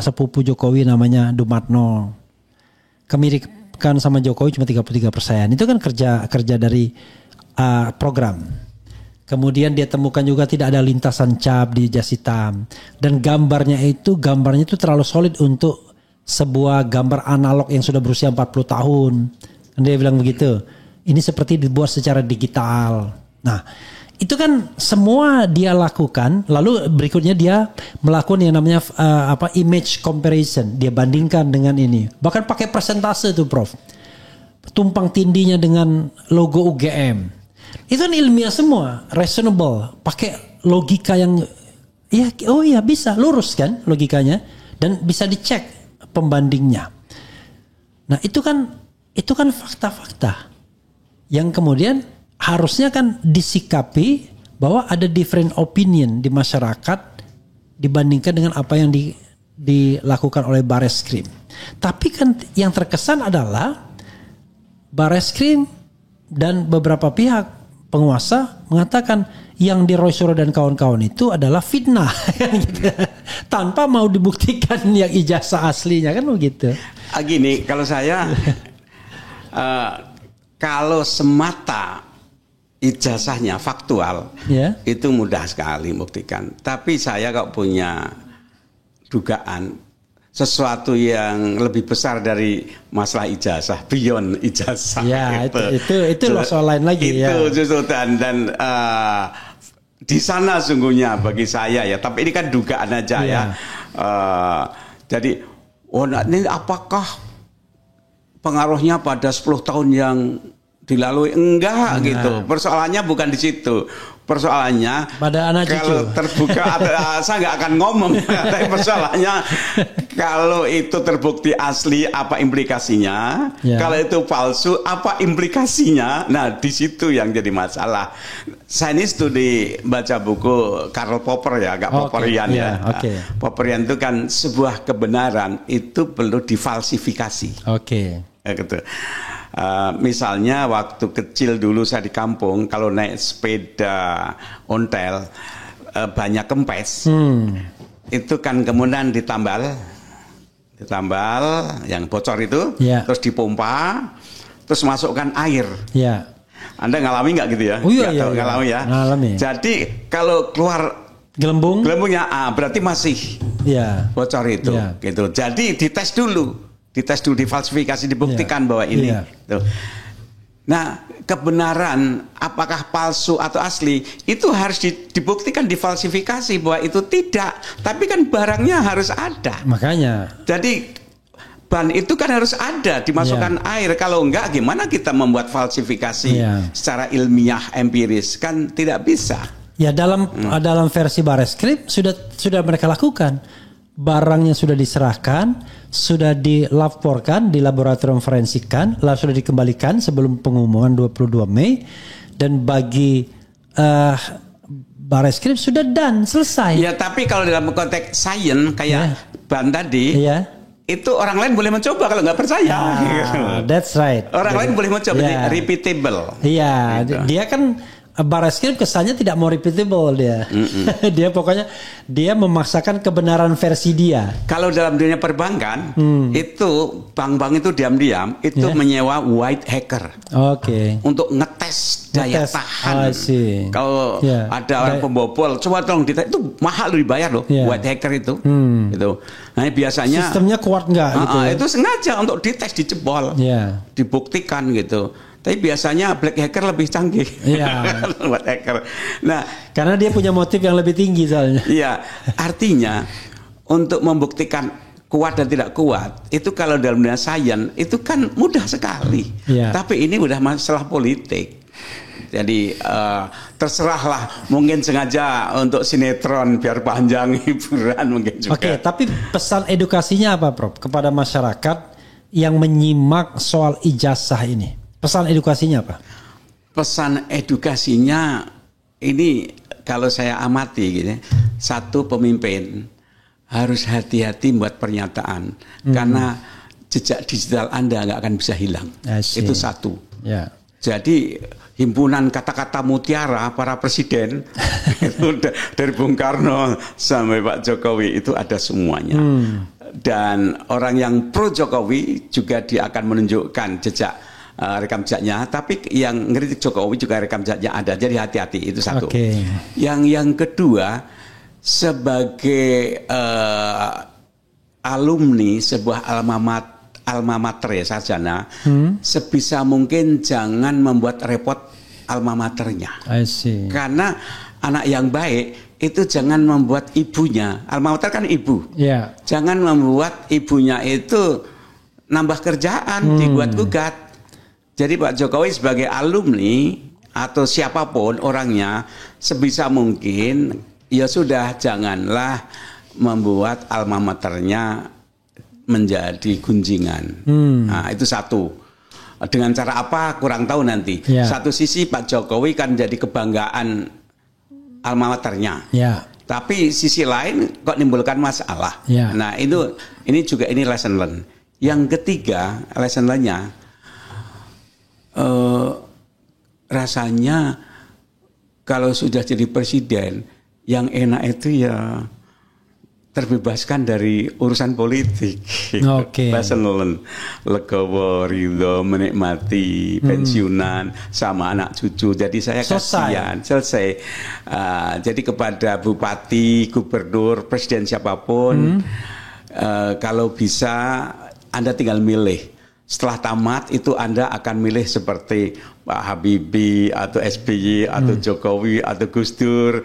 sepupu Jokowi namanya Dumatno. Kemiripan sama Jokowi cuma 33%. Itu kan kerja dari program. Kemudian dia temukan juga tidak ada lintasan cap di jas hitam. Dan gambarnya itu terlalu solid untuk sebuah gambar analog yang sudah berusia 40 tahun. Dan dia bilang begitu. Ini seperti dibuat secara digital. Nah, itu kan semua dia lakukan. Lalu berikutnya dia melakukan yang namanya image comparison. Dia bandingkan dengan ini. Bahkan pakai persentase tuh Prof. Tumpang tindinya dengan logo UGM. Itu kan ilmiah semua, reasonable, pakai logika yang bisa lurus kan logikanya dan bisa dicek pembandingnya. Nah, itu kan fakta-fakta yang kemudian harusnya kan disikapi bahwa ada different opinion di masyarakat dibandingkan dengan apa yang dilakukan oleh Bareskrim. Tapi kan yang terkesan adalah Bareskrim dan beberapa pihak penguasa mengatakan yang di Roy Suryo dan kawan-kawan itu adalah fitnah gitu. Tanpa mau dibuktikan yang ijazah aslinya kan begitu. Gini, kalau saya kalau semata ijazahnya faktual, itu mudah sekali membuktikan. Tapi saya kok punya dugaan sesuatu yang lebih besar dari masalah ijazah, beyond ijazah. Ya, itu loh soal lain lagi. Itu justru dan di sana sungguhnya bagi saya ya. Tapi ini kan dugaan aja ya. Jadi, ini apakah pengaruhnya pada 10 tahun yang dilalui? Enggak gitu. Persoalannya bukan di situ. Persoalannya pada anak kalau cucu. Terbuka saya nggak akan ngomong. Tapi persoalannya kalau itu terbukti asli apa implikasinya? Kalau itu palsu apa implikasinya? Nah, di situ yang jadi masalah. Saya ini studi baca buku Karl Popper ya, agak Popperian ya. Popperian itu kan sebuah kebenaran itu perlu difalsifikasi. Gitu. Misalnya waktu kecil dulu saya di kampung kalau naik sepeda ontel banyak kempes itu kan kemudian ditambal yang bocor itu terus dipompa terus masukkan air. Anda ngalami nggak gitu ya? Ngalami ya. Jadi kalau keluar gelembungnya berarti masih bocor itu gitu. Jadi dites dulu, difalsifikasi, dibuktikan bahwa ini. Nah, kebenaran apakah palsu atau asli itu harus dibuktikan, difalsifikasi bahwa itu tidak. Tapi kan barangnya harus ada. Makanya. Jadi ban itu kan harus ada, dimasukkan air. Kalau enggak, gimana kita membuat falsifikasi secara ilmiah, empiris? Kan tidak bisa. Ya, dalam versi Bareskrim sudah mereka lakukan. Barangnya sudah diserahkan, sudah dilaporkan di laboratorium forensik kan, lalu sudah dikembalikan sebelum pengumuman 22 Mei. Dan bagi Bareskrim sudah done, selesai. Ya, tapi kalau dalam konteks sains kayak Ban tadi, itu orang lain boleh mencoba kalau nggak percaya. That's right. Orang lain boleh mencoba, jadi repeatable. Iya, gitu. Dia kan Bareskrim kesannya tidak mau repeatable dia. Dia pokoknya dia memaksakan kebenaran versi dia. Kalau dalam dunia perbankan itu bank-bank itu diam-diam itu menyewa white hacker. Untuk ngetes daya tahan. Kalau ada orang pembobol, coba tolong dites, itu mahal dibayar loh white hacker itu. Gitu. Nah, biasanya sistemnya kuat nggak? Gitu itu sengaja untuk dites, dijebol, dibuktikan gitu. Tapi biasanya black hacker lebih canggih. White hacker. Nah, karena dia punya motif yang lebih tinggi soalnya. Iya, artinya untuk membuktikan kuat dan tidak kuat itu kalau dalam dunia sains itu kan mudah sekali. Tapi ini udah masalah politik. Jadi terserahlah, mungkin sengaja untuk sinetron biar panjang hiburan mungkin juga. Tapi pesan edukasinya apa, Prof, kepada masyarakat yang menyimak soal ijazah ini? Pesan edukasinya apa? Pesan edukasinya ini kalau saya amati gitu, satu, pemimpin harus hati-hati buat pernyataan karena jejak digital Anda nggak akan bisa hilang. Itu satu. Jadi himpunan kata-kata mutiara para presiden itu dari Bung Karno sampai Pak Jokowi itu ada semuanya. Dan orang yang pro Jokowi juga dia akan menunjukkan jejak rekam jejaknya, tapi yang ngeritik Jokowi juga rekam jejaknya ada. Jadi hati-hati, itu satu. Yang kedua, sebagai alumni sebuah alma mater ya, sarjana, sebisa mungkin jangan membuat repot alma maternya. Karena anak yang baik itu jangan membuat ibunya, alma mater kan ibu, jangan membuat ibunya itu nambah kerjaan, digugat-gugat. Jadi Pak Jokowi sebagai alumni atau siapapun orangnya, sebisa mungkin ya sudah, janganlah membuat alma maternya menjadi gunjingan. Nah, itu satu. Dengan cara apa kurang tahu nanti. Satu sisi Pak Jokowi kan jadi kebanggaan alma maternya. Tapi sisi lain kok nimbulkan masalah. Nah, ini juga lesson learn. Yang ketiga, lesson learn-nya rasanya kalau sudah jadi presiden yang enak itu ya terbebaskan dari urusan politik. Lesson legowo, ridho, menikmati pensiunan sama anak cucu. Jadi saya kasihan, selesai. Jadi kepada bupati, gubernur, presiden siapapun, kalau bisa Anda tinggal milih. Setelah tamat itu Anda akan milih seperti Pak Habibie atau SBY atau Jokowi atau Gus Dur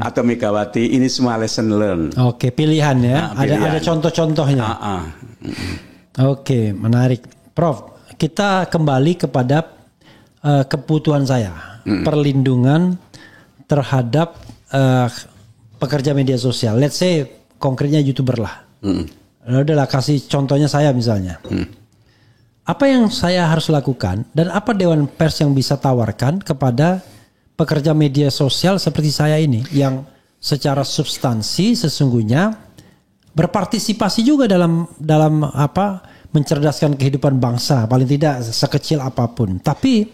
atau Megawati. Ini semua lesson learn. Pilihan ya. Ada contoh-contohnya. Menarik. Prof, kita kembali kepada kebutuhan saya. Perlindungan terhadap pekerja media sosial. Let's say konkretnya YouTuber lah. Udahlah, kasih contohnya saya misalnya. Apa yang saya harus lakukan dan apa Dewan Pers yang bisa tawarkan kepada pekerja media sosial seperti saya ini yang secara substansi sesungguhnya berpartisipasi juga dalam mencerdaskan kehidupan bangsa, paling tidak sekecil apapun. Tapi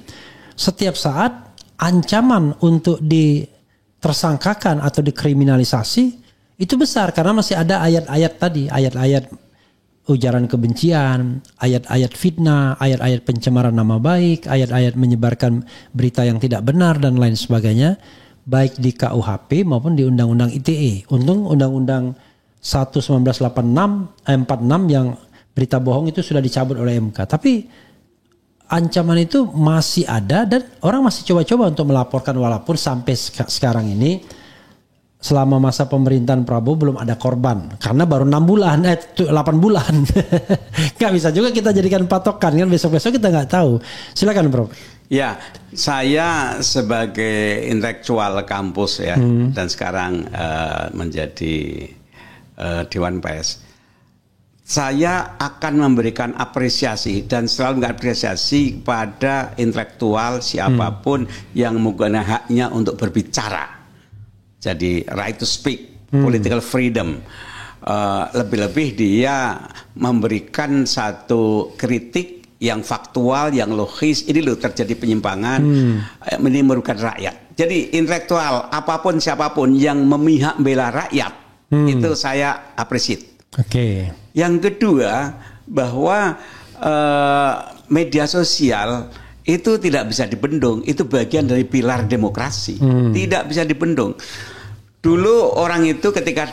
setiap saat ancaman untuk ditersangkakan atau dikriminalisasi itu besar karena masih ada ayat-ayat tadi, ayat-ayat ujaran kebencian, ayat-ayat fitnah, ayat-ayat pencemaran nama baik, ayat-ayat menyebarkan berita yang tidak benar dan lain sebagainya, baik di KUHP maupun di Undang-Undang ITE. Untung Undang-Undang 1/1946 yang berita bohong itu sudah dicabut oleh MK. Tapi ancaman itu masih ada dan orang masih coba-coba untuk melaporkan walaupun sampai sekarang ini selama masa pemerintahan Prabowo belum ada korban karena baru 8 bulan. Nggak bisa juga kita jadikan patokan kan, besok-besok kita nggak tahu. Silakan Prof. Ya, saya sebagai intelektual kampus ya dan sekarang menjadi Dewan Pers, saya akan memberikan apresiasi dan selalu mengapresiasi kepada intelektual siapapun yang menggunakan haknya untuk berbicara. Jadi right to speak, political freedom. Lebih-lebih dia memberikan satu kritik yang faktual, yang logis. Ini loh terjadi penyimpangan, ini merugikan rakyat. Jadi intelektual apapun siapapun yang memihak bela rakyat, itu saya appreciate. Oke. Yang kedua, bahwa media sosial itu tidak bisa dibendung. Itu bagian dari pilar demokrasi. Tidak bisa dibendung. Dulu orang itu ketika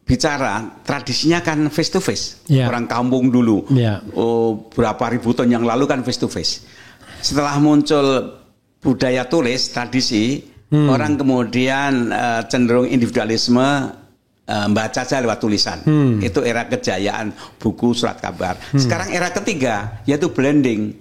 bicara, tradisinya kan face to face. Orang kampung dulu. Berapa ribu tahun yang lalu kan face to face. Setelah muncul budaya tulis, tradisi, orang kemudian cenderung individualisme, baca saja lewat tulisan. Itu era kejayaan buku, surat kabar. Sekarang era ketiga, yaitu blending.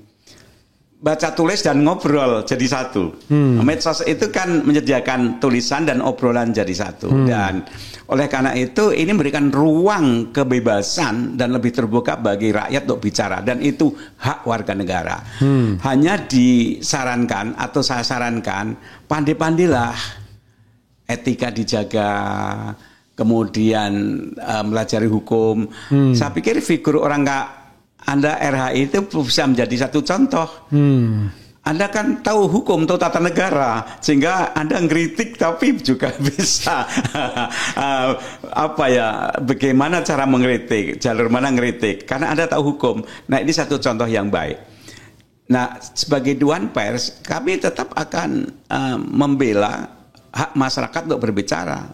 Baca tulis dan ngobrol jadi satu. Medsos itu kan menyediakan tulisan dan obrolan jadi satu. Dan oleh karena itu ini memberikan ruang kebebasan dan lebih terbuka bagi rakyat untuk bicara. Dan itu hak warga negara. Hanya disarankan atau saya sarankan, pandai-pandailah etika dijaga, kemudian melajari hukum. Saya pikir figur orang Anda RHI itu bisa menjadi satu contoh. Anda kan tahu hukum, tahu tata negara, sehingga Anda ngeritik tapi juga bisa bagaimana cara mengkritik, jalur mana ngeritik, karena Anda tahu hukum. Nah, ini satu contoh yang baik. Nah, sebagai Dewan Pers, kami tetap akan membela hak masyarakat untuk berbicara.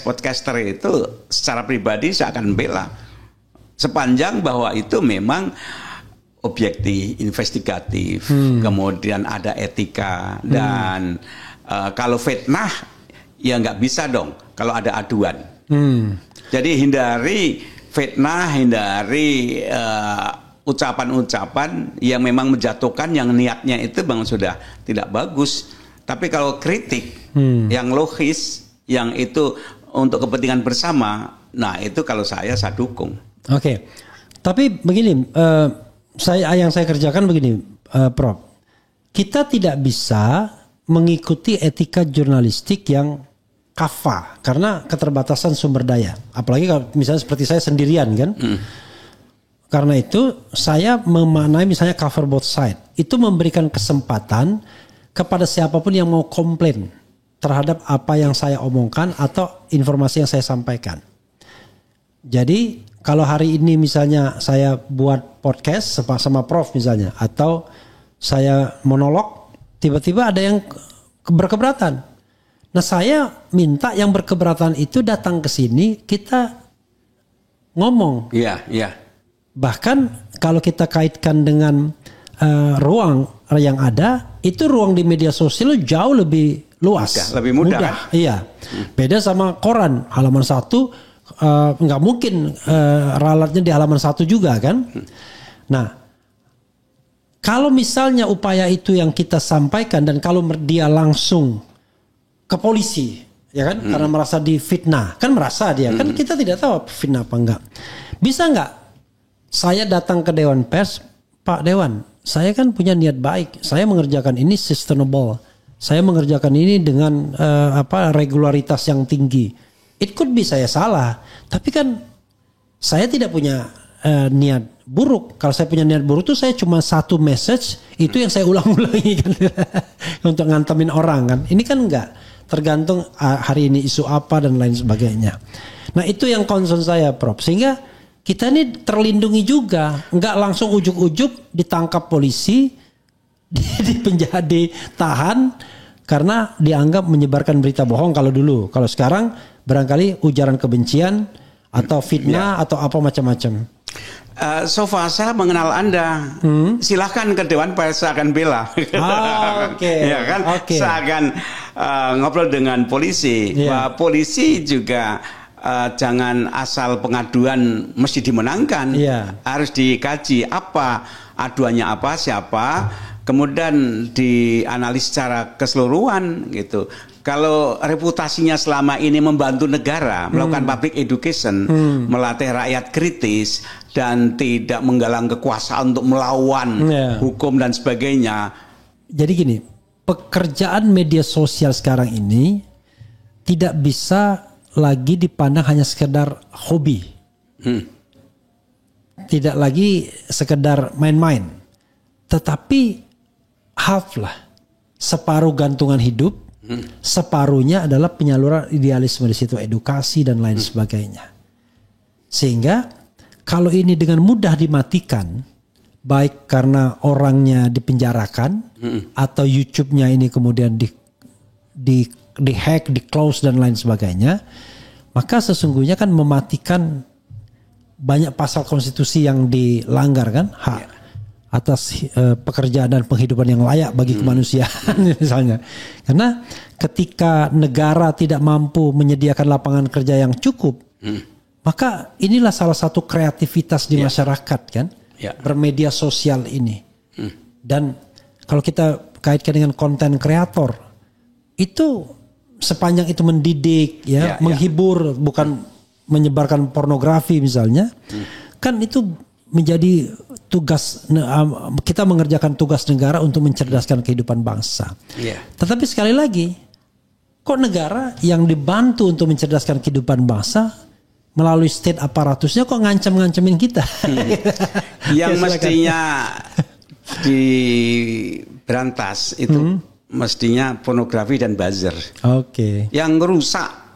Podcaster itu secara pribadi saya akan bela. Sepanjang bahwa itu memang objektif, investigatif, kemudian ada etika, dan kalau fitnah ya nggak bisa dong kalau ada aduan. Jadi hindari fitnah, hindari ucapan-ucapan yang memang menjatuhkan, yang niatnya itu bang sudah tidak bagus. Tapi kalau kritik yang logis, yang itu untuk kepentingan bersama, nah itu kalau saya dukung. Oke. Tapi begini, yang saya kerjakan begini, Prof. Kita tidak bisa mengikuti etika jurnalistik yang kafah karena keterbatasan sumber daya. Apalagi kalau misalnya seperti saya sendirian kan. Karena itu saya memaknai misalnya cover both side. Itu memberikan kesempatan kepada siapapun yang mau komplain terhadap apa yang saya omongkan atau informasi yang saya sampaikan. Jadi kalau hari ini misalnya saya buat podcast sama Prof misalnya, atau saya monolog, tiba-tiba ada yang berkeberatan. Nah, saya minta yang berkeberatan itu datang ke sini, kita ngomong. Iya. Bahkan kalau kita kaitkan dengan ruang yang ada, itu ruang di media sosial jauh lebih luas. Lebih mudah. Iya. Beda sama koran, halaman 1. Nggak mungkin ralatnya di halaman 1 juga kan. Nah, kalau misalnya upaya itu yang kita sampaikan dan kalau dia langsung ke polisi, ya kan, karena merasa difitnah, kan merasa dia kan kita tidak tahu fitnah apa enggak. Bisa nggak saya datang ke Dewan Pers, Pak Dewan, saya kan punya niat baik, saya mengerjakan ini sustainable, saya mengerjakan ini dengan regularitas yang tinggi. It could be saya salah, tapi kan saya tidak punya niat buruk. Kalau saya punya niat buruk itu saya cuma satu message, itu yang saya ulang-ulangi kan untuk ngantemin orang kan. Ini kan enggak, tergantung hari ini isu apa dan lain sebagainya. Nah, itu yang concern saya, Prof. Sehingga kita ini terlindungi juga, enggak langsung ujuk-ujuk ditangkap polisi, dipenjara, ditahan karena dianggap menyebarkan berita bohong kalau dulu. Kalau sekarang barangkali ujaran kebencian atau fitnah atau apa macam-macam. So far saya mengenal Anda. Silahkan ke Dewan Pers, saya akan bela. Ya kan? Saya akan ngobrol dengan polisi. Polisi juga jangan asal pengaduan mesti dimenangkan. Harus dikaji apa aduannya, apa, siapa, kemudian dianalisis secara keseluruhan gitu. Kalau reputasinya selama ini membantu negara melakukan public education, melatih rakyat kritis dan tidak menggalang kekuasaan untuk melawan hukum dan sebagainya. Jadi gini, pekerjaan media sosial sekarang ini tidak bisa lagi dipandang hanya sekedar hobi. Tidak lagi sekedar main-main. Tetapi half lah. Separuh gantungan hidup, separuhnya adalah penyaluran idealisme di situ, edukasi dan lain sebagainya. Sehingga kalau ini dengan mudah dimatikan, baik karena orangnya dipenjarakan atau YouTube-nya ini kemudian di hack, di close dan lain sebagainya, maka sesungguhnya kan mematikan banyak pasal konstitusi yang dilanggar kan, hak atas pekerjaan dan penghidupan yang layak bagi kemanusiaan misalnya. Karena ketika negara tidak mampu menyediakan lapangan kerja yang cukup, maka inilah salah satu kreativitas di masyarakat kan, bermedia sosial ini. Dan kalau kita kaitkan dengan konten kreator, itu sepanjang itu mendidik, menghibur, bukan menyebarkan pornografi misalnya, kan itu menjadi tugas, kita mengerjakan tugas negara untuk mencerdaskan kehidupan bangsa. Tetapi sekali lagi, kok negara yang dibantu untuk mencerdaskan kehidupan bangsa melalui state aparatusnya kok ngancam-ngancemin kita? Yang mestinya diberantas itu mestinya pornografi dan buzzer. Yang ngerusak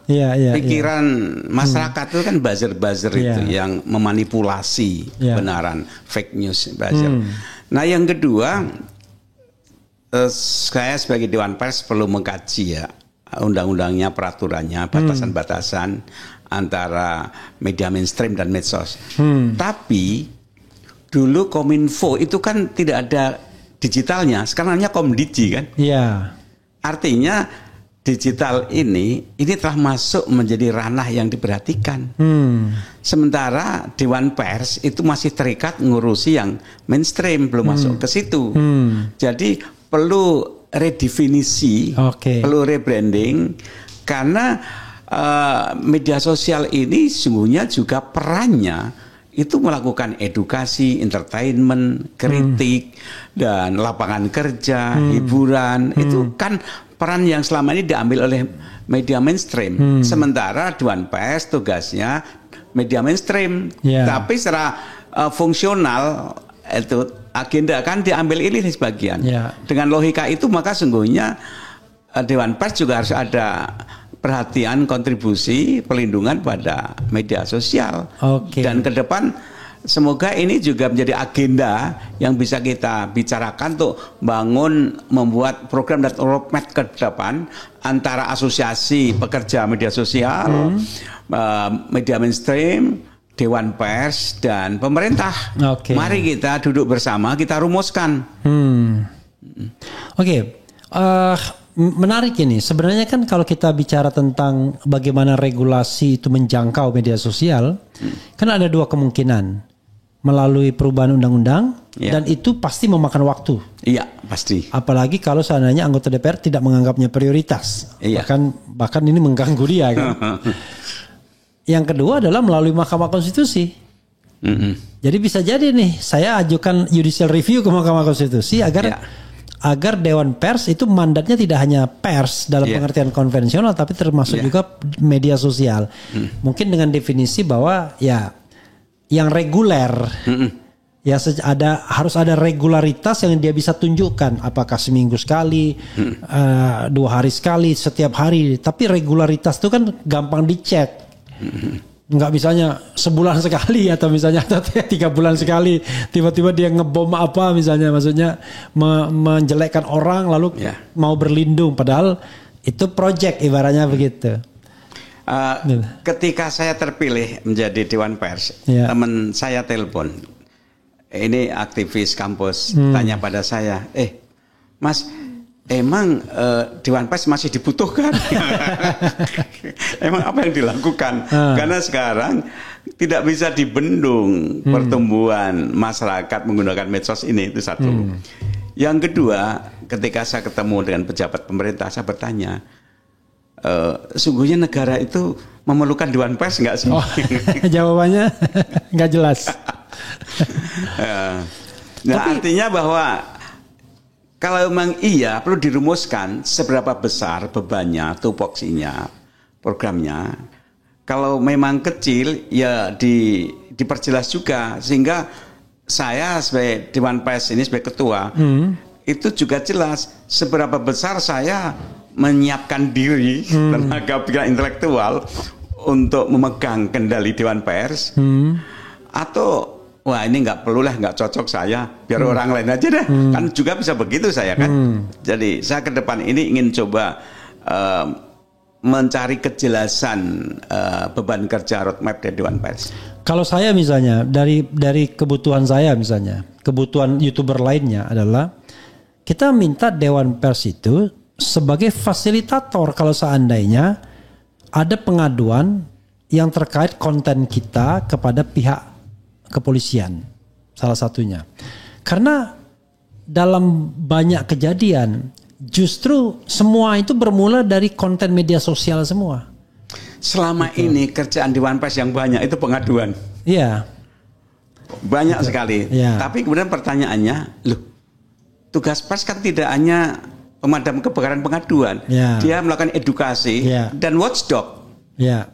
pikiran masyarakat itu kan buzzer-buzzer itu yang memanipulasi kebenaran, fake news buzzer. Nah yang kedua, saya sebagai Dewan Pers perlu mengkaji ya undang-undangnya, peraturannya, batasan-batasan antara media mainstream dan medsos. Tapi dulu Kominfo itu kan tidak ada digitalnya, sekarang namanya Komdigi kan. Artinya digital ini telah masuk menjadi ranah yang diperhatikan. Sementara Dewan Pers itu masih terikat ngurusi yang mainstream, belum masuk ke situ. Jadi perlu redefinisi, perlu rebranding, karena media sosial ini sesungguhnya juga perannya itu melakukan edukasi, entertainment, kritik, dan lapangan kerja, hiburan. Itu kan peran yang selama ini diambil oleh media mainstream. Sementara Dewan Pers tugasnya media mainstream. Tapi secara fungsional itu agenda kan diambil ini sebagian. Dengan logika itu maka sungguhnya Dewan Pers juga harus ada perhatian, kontribusi, pelindungan pada media sosial. Dan ke depan semoga ini juga menjadi agenda yang bisa kita bicarakan untuk membuat program dan roadmap ke depan antara asosiasi pekerja media sosial, media mainstream, Dewan Pers dan pemerintah. Mari kita duduk bersama, kita rumuskan. Menarik ini. Sebenarnya kan kalau kita bicara tentang bagaimana regulasi itu menjangkau media sosial, kan ada dua kemungkinan. Melalui perubahan undang-undang, dan itu pasti memakan waktu. Iya, pasti. Apalagi kalau seandainya anggota DPR tidak menganggapnya prioritas. Bahkan ini mengganggu dia kan. Yang kedua adalah melalui Mahkamah Konstitusi. Jadi bisa jadi nih, saya ajukan judicial review ke Mahkamah Konstitusi agar Dewan Pers itu mandatnya tidak hanya pers dalam pengertian konvensional, tapi termasuk juga media sosial. Mungkin dengan definisi bahwa yang reguler, harus ada regularitas yang dia bisa tunjukkan, apakah seminggu sekali, 2 hari sekali, setiap hari. Tapi regularitas itu kan gampang dicek. Nggak misalnya sebulan sekali atau misalnya 3 bulan sekali tiba-tiba dia ngebom apa misalnya, maksudnya menjelekkan orang lalu mau berlindung, padahal itu project ibaratnya begitu. Ketika saya terpilih menjadi Dewan Pers, teman saya telepon, ini aktivis kampus, tanya pada saya, Mas, emang Dewan Pers masih dibutuhkan? Emang apa yang dilakukan? Karena sekarang tidak bisa dibendung pertumbuhan masyarakat menggunakan medsos ini, itu satu. Yang kedua, ketika saya ketemu dengan pejabat pemerintah, saya bertanya, sungguhnya negara itu memerlukan Dewan Pers nggak sih? Jawabannya nggak jelas. Artinya bahwa kalau memang iya perlu dirumuskan seberapa besar bebannya, tupoksinya, programnya. Kalau memang kecil ya diperjelas juga, sehingga saya sebagai Dewan Pers ini sebagai ketua itu juga jelas seberapa besar saya menyiapkan diri tenaga pikiran intelektual untuk memegang kendali Dewan Pers, atau wah ini nggak perlu lah, nggak cocok saya, biar orang lain aja deh. Kan juga bisa begitu saya kan. Jadi saya ke depan ini ingin coba mencari kejelasan beban kerja roadmap dari Dewan Pers. Kalau saya misalnya dari kebutuhan saya, misalnya kebutuhan YouTuber lainnya adalah kita minta Dewan Pers itu sebagai fasilitator kalau seandainya ada pengaduan yang terkait konten kita kepada pihak kepolisian, salah satunya. Karena dalam banyak kejadian justru semua itu bermula dari konten media sosial semua. Selama ini kerjaan Dewan Pers yang banyak itu pengaduan. Iya. Banyak sekali. Ya. Tapi kemudian pertanyaannya, loh, tugas pers kan tidak hanya pemadam kebakaran pengaduan. Ya. Dia melakukan edukasi dan watchdog. Ya.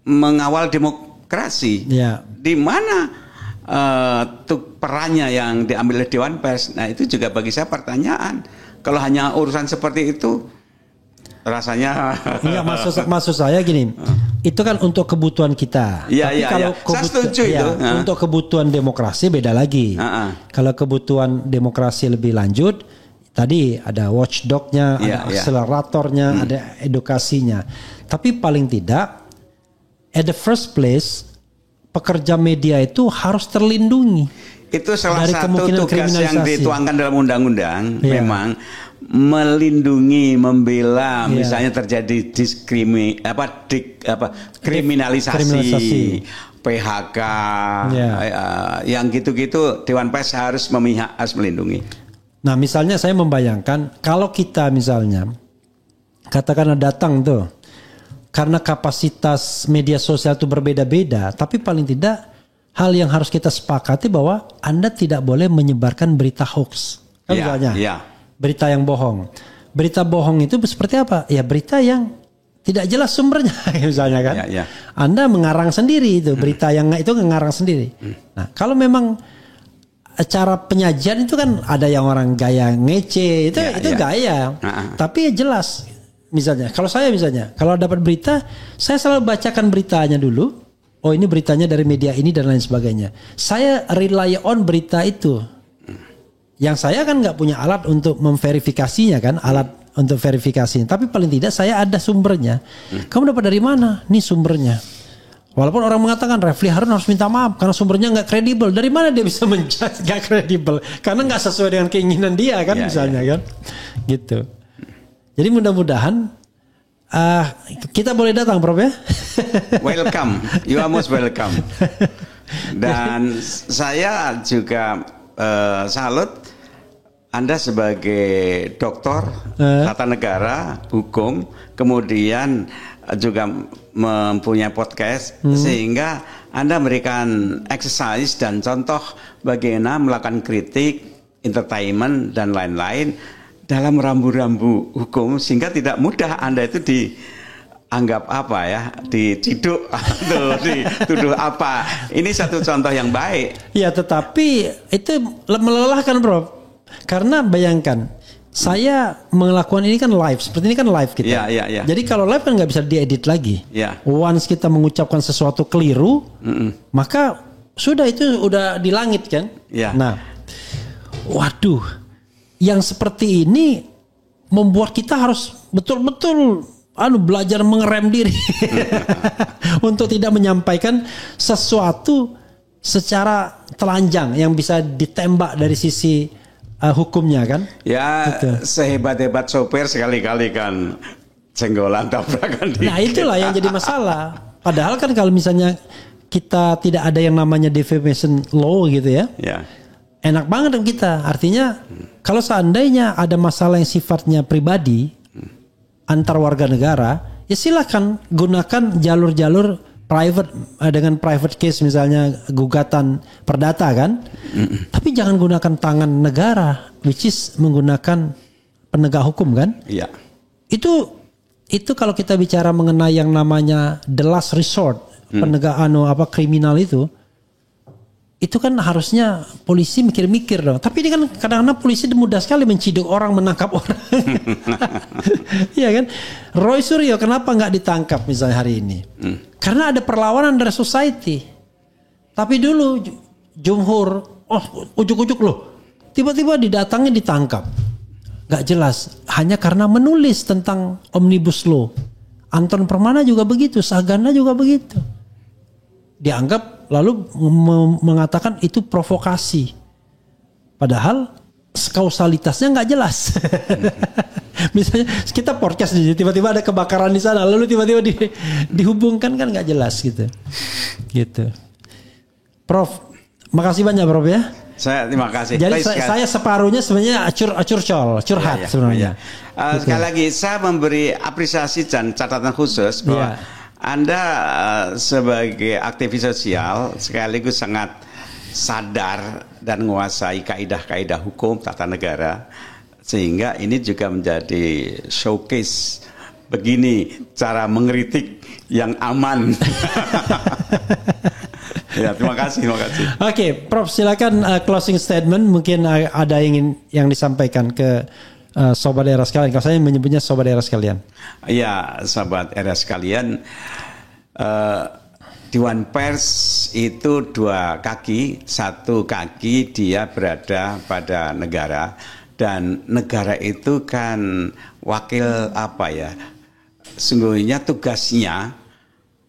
Mengawal demokrasi. Ya. Di mana perannya yang diambil oleh Dewan Pers? Nah, itu juga bagi saya pertanyaan. Kalau hanya urusan seperti itu, rasanya enggak, maksud saya gini, itu kan untuk kebutuhan kita. Ya, tapi kalau saya setuju itu. Untuk kebutuhan demokrasi beda lagi. Kalau kebutuhan demokrasi lebih lanjut, tadi ada watchdognya, ada akseleratornya, ada edukasinya. Tapi paling tidak, at the first place, pekerja media itu harus terlindungi. Itu salah satu tugas yang dituangkan dalam undang-undang, memang melindungi, membela, misalnya terjadi kriminalisasi, PHK, yang gitu-gitu, Dewan Pers harus memihak, harus melindungi. Nah, misalnya saya membayangkan kalau kita misalnya katakanlah datang tuh, karena kapasitas media sosial itu berbeda-beda, tapi paling tidak hal yang harus kita sepakati bahwa Anda tidak boleh menyebarkan berita hoax. Kan misalnya, berita yang bohong. Berita bohong itu seperti apa? Ya berita yang tidak jelas sumbernya, misalnya kan. Anda mengarang sendiri itu, berita yang itu mengarang sendiri. Nah, kalau memang cara penyajian itu kan ada yang orang gaya ngece, itu gaya. Tapi jelas. Misalnya, kalau saya kalau dapat berita, saya selalu bacakan beritanya dulu. Oh, ini beritanya dari media ini dan lain sebagainya. Saya rely on berita itu. Yang saya kan nggak punya alat untuk memverifikasinya kan, alat untuk verifikasinya. Tapi paling tidak saya ada sumbernya. Kamu dapat dari mana? Nih sumbernya. Walaupun orang mengatakan Refli Harun harus minta maaf karena sumbernya nggak kredibel. Dari mana dia bisa menjudge nggak kredibel? Karena nggak sesuai dengan keinginan dia kan, misalnya kan, gitu. Jadi mudah-mudahan kita boleh datang, Prof ya. Welcome, you are most welcome. Dan saya juga salut Anda sebagai doktor tata negara, hukum, kemudian juga mempunyai podcast, sehingga Anda memberikan exercise dan contoh bagaimana melakukan kritik, entertainment dan lain-lain dalam rambu-rambu hukum, sehingga tidak mudah Anda itu dianggap apa ya, diciduk atau dituduh apa. Ini satu contoh yang baik. Ya, tetapi itu melelahkan, Bro. Karena bayangkan, saya melakukan ini kan live, seperti ini kan live kita. Jadi kalau live kan nggak bisa diedit lagi. Once kita mengucapkan sesuatu keliru, maka sudah itu udah di langit kan. Nah, waduh. Yang seperti ini membuat kita harus betul-betul belajar mengerem diri untuk tidak menyampaikan sesuatu secara telanjang yang bisa ditembak dari sisi hukumnya kan. Ya, gitu. Sehebat-hebat sopir sekali-kali kan senggolan tabrakan dikit. Nah, itulah yang jadi masalah. Padahal kan kalau misalnya kita tidak ada yang namanya defamation law gitu ya. Enak banget kita. Artinya kalau seandainya ada masalah yang sifatnya pribadi antar warga negara, ya silakan gunakan jalur-jalur private dengan private case, misalnya gugatan perdata kan. Tapi jangan gunakan tangan negara, which is menggunakan penegak hukum kan. Itu itu kalau kita bicara mengenai yang namanya the last resort, penegakan kriminal itu kan harusnya polisi mikir-mikir dong. Tapi ini kan kadang-kadang polisi mudah sekali menciduk orang, menangkap orang. Iya kan? Roy Suryo kenapa nggak ditangkap misalnya hari ini? Karena ada perlawanan dari society. Tapi dulu Jumhur, ujuk-ujuk loh. Tiba-tiba didatangi ditangkap. Gak jelas. Hanya karena menulis tentang Omnibus Law. Anton Permana juga begitu. Sagana juga begitu. Dianggap lalu mengatakan itu provokasi. Padahal kausalitasnya gak jelas. Misalnya kita podcast tiba-tiba ada kebakaran di sana. Lalu tiba-tiba dihubungkan kan gak jelas gitu. Gitu. Prof, makasih banyak Prof ya. Saya terima kasih. Jadi saya separuhnya sebenarnya curhat sebenarnya. Sekali lagi saya memberi apresiasi dan catatan khusus bahwa Anda sebagai aktivis sosial sekaligus sangat sadar dan menguasai kaidah-kaidah hukum tata negara, sehingga ini juga menjadi showcase begini cara mengkritik yang aman. Ya, terima kasih. Oke, Prof, silakan closing statement. Mungkin ada yang disampaikan ke sobat daerah sekalian. Kalau saya menyebutnya sobat daerah sekalian. Ya, sobat daerah sekalian, Dewan Pers itu dua kaki. Satu kaki dia berada pada negara, dan negara itu kan wakil sungguhnya tugasnya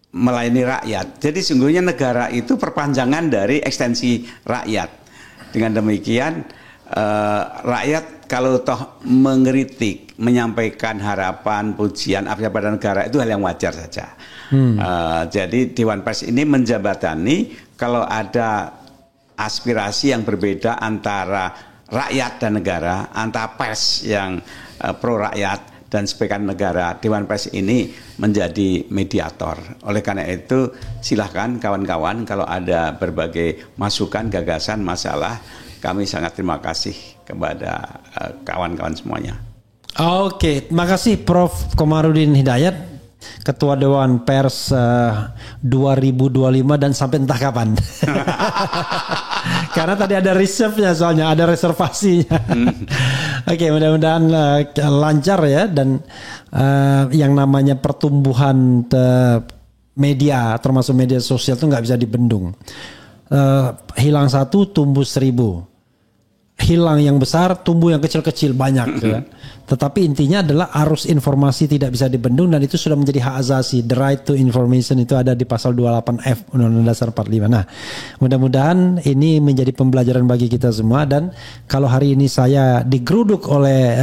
melayani rakyat. Jadi sungguhnya negara itu perpanjangan dari ekstensi rakyat. Dengan demikian rakyat kalau toh mengkritik, menyampaikan harapan, pujian, apresiasi pada negara itu hal yang wajar saja. Jadi Dewan Pers ini menjembatani kalau ada aspirasi yang berbeda antara rakyat dan negara, antara pers yang pro rakyat dan sebagai negara, Dewan Pers ini menjadi mediator. Oleh karena itu silahkan kawan-kawan kalau ada berbagai masukan, gagasan, masalah, kami sangat terima kasih kepada kawan-kawan semuanya. Oke, terima kasih Prof. Komarudin Hidayat, Ketua Dewan Pers 2025 dan sampai entah kapan. Karena tadi ada reserve-nya, soalnya ada reservasinya. Oke, mudah-mudahan lancar ya, dan yang namanya pertumbuhan media, termasuk media sosial itu nggak bisa dibendung. Hilang satu, tumbuh 1000. Hilang yang besar, tumbuh yang kecil-kecil banyak. Ya. Tetapi intinya adalah arus informasi tidak bisa dibendung, dan itu sudah menjadi hak asasi. The right to information itu ada di pasal 28F Undang-Undang Dasar 45. Nah, mudah-mudahan ini menjadi pembelajaran bagi kita semua. Dan kalau hari ini saya digeruduk oleh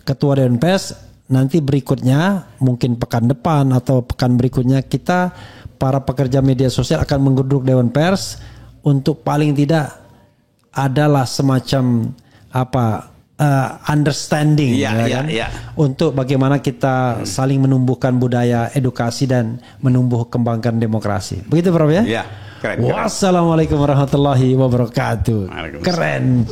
Ketua Dewan Pers, nanti berikutnya mungkin pekan depan atau pekan berikutnya kita para pekerja media sosial akan menggeruduk Dewan Pers untuk paling tidak adalah semacam understanding untuk bagaimana kita saling menumbuhkan budaya edukasi dan kembangkan demokrasi. Begitu Prof ya? Iya, keren. Wassalamualaikum warahmatullahi wabarakatuh. Keren.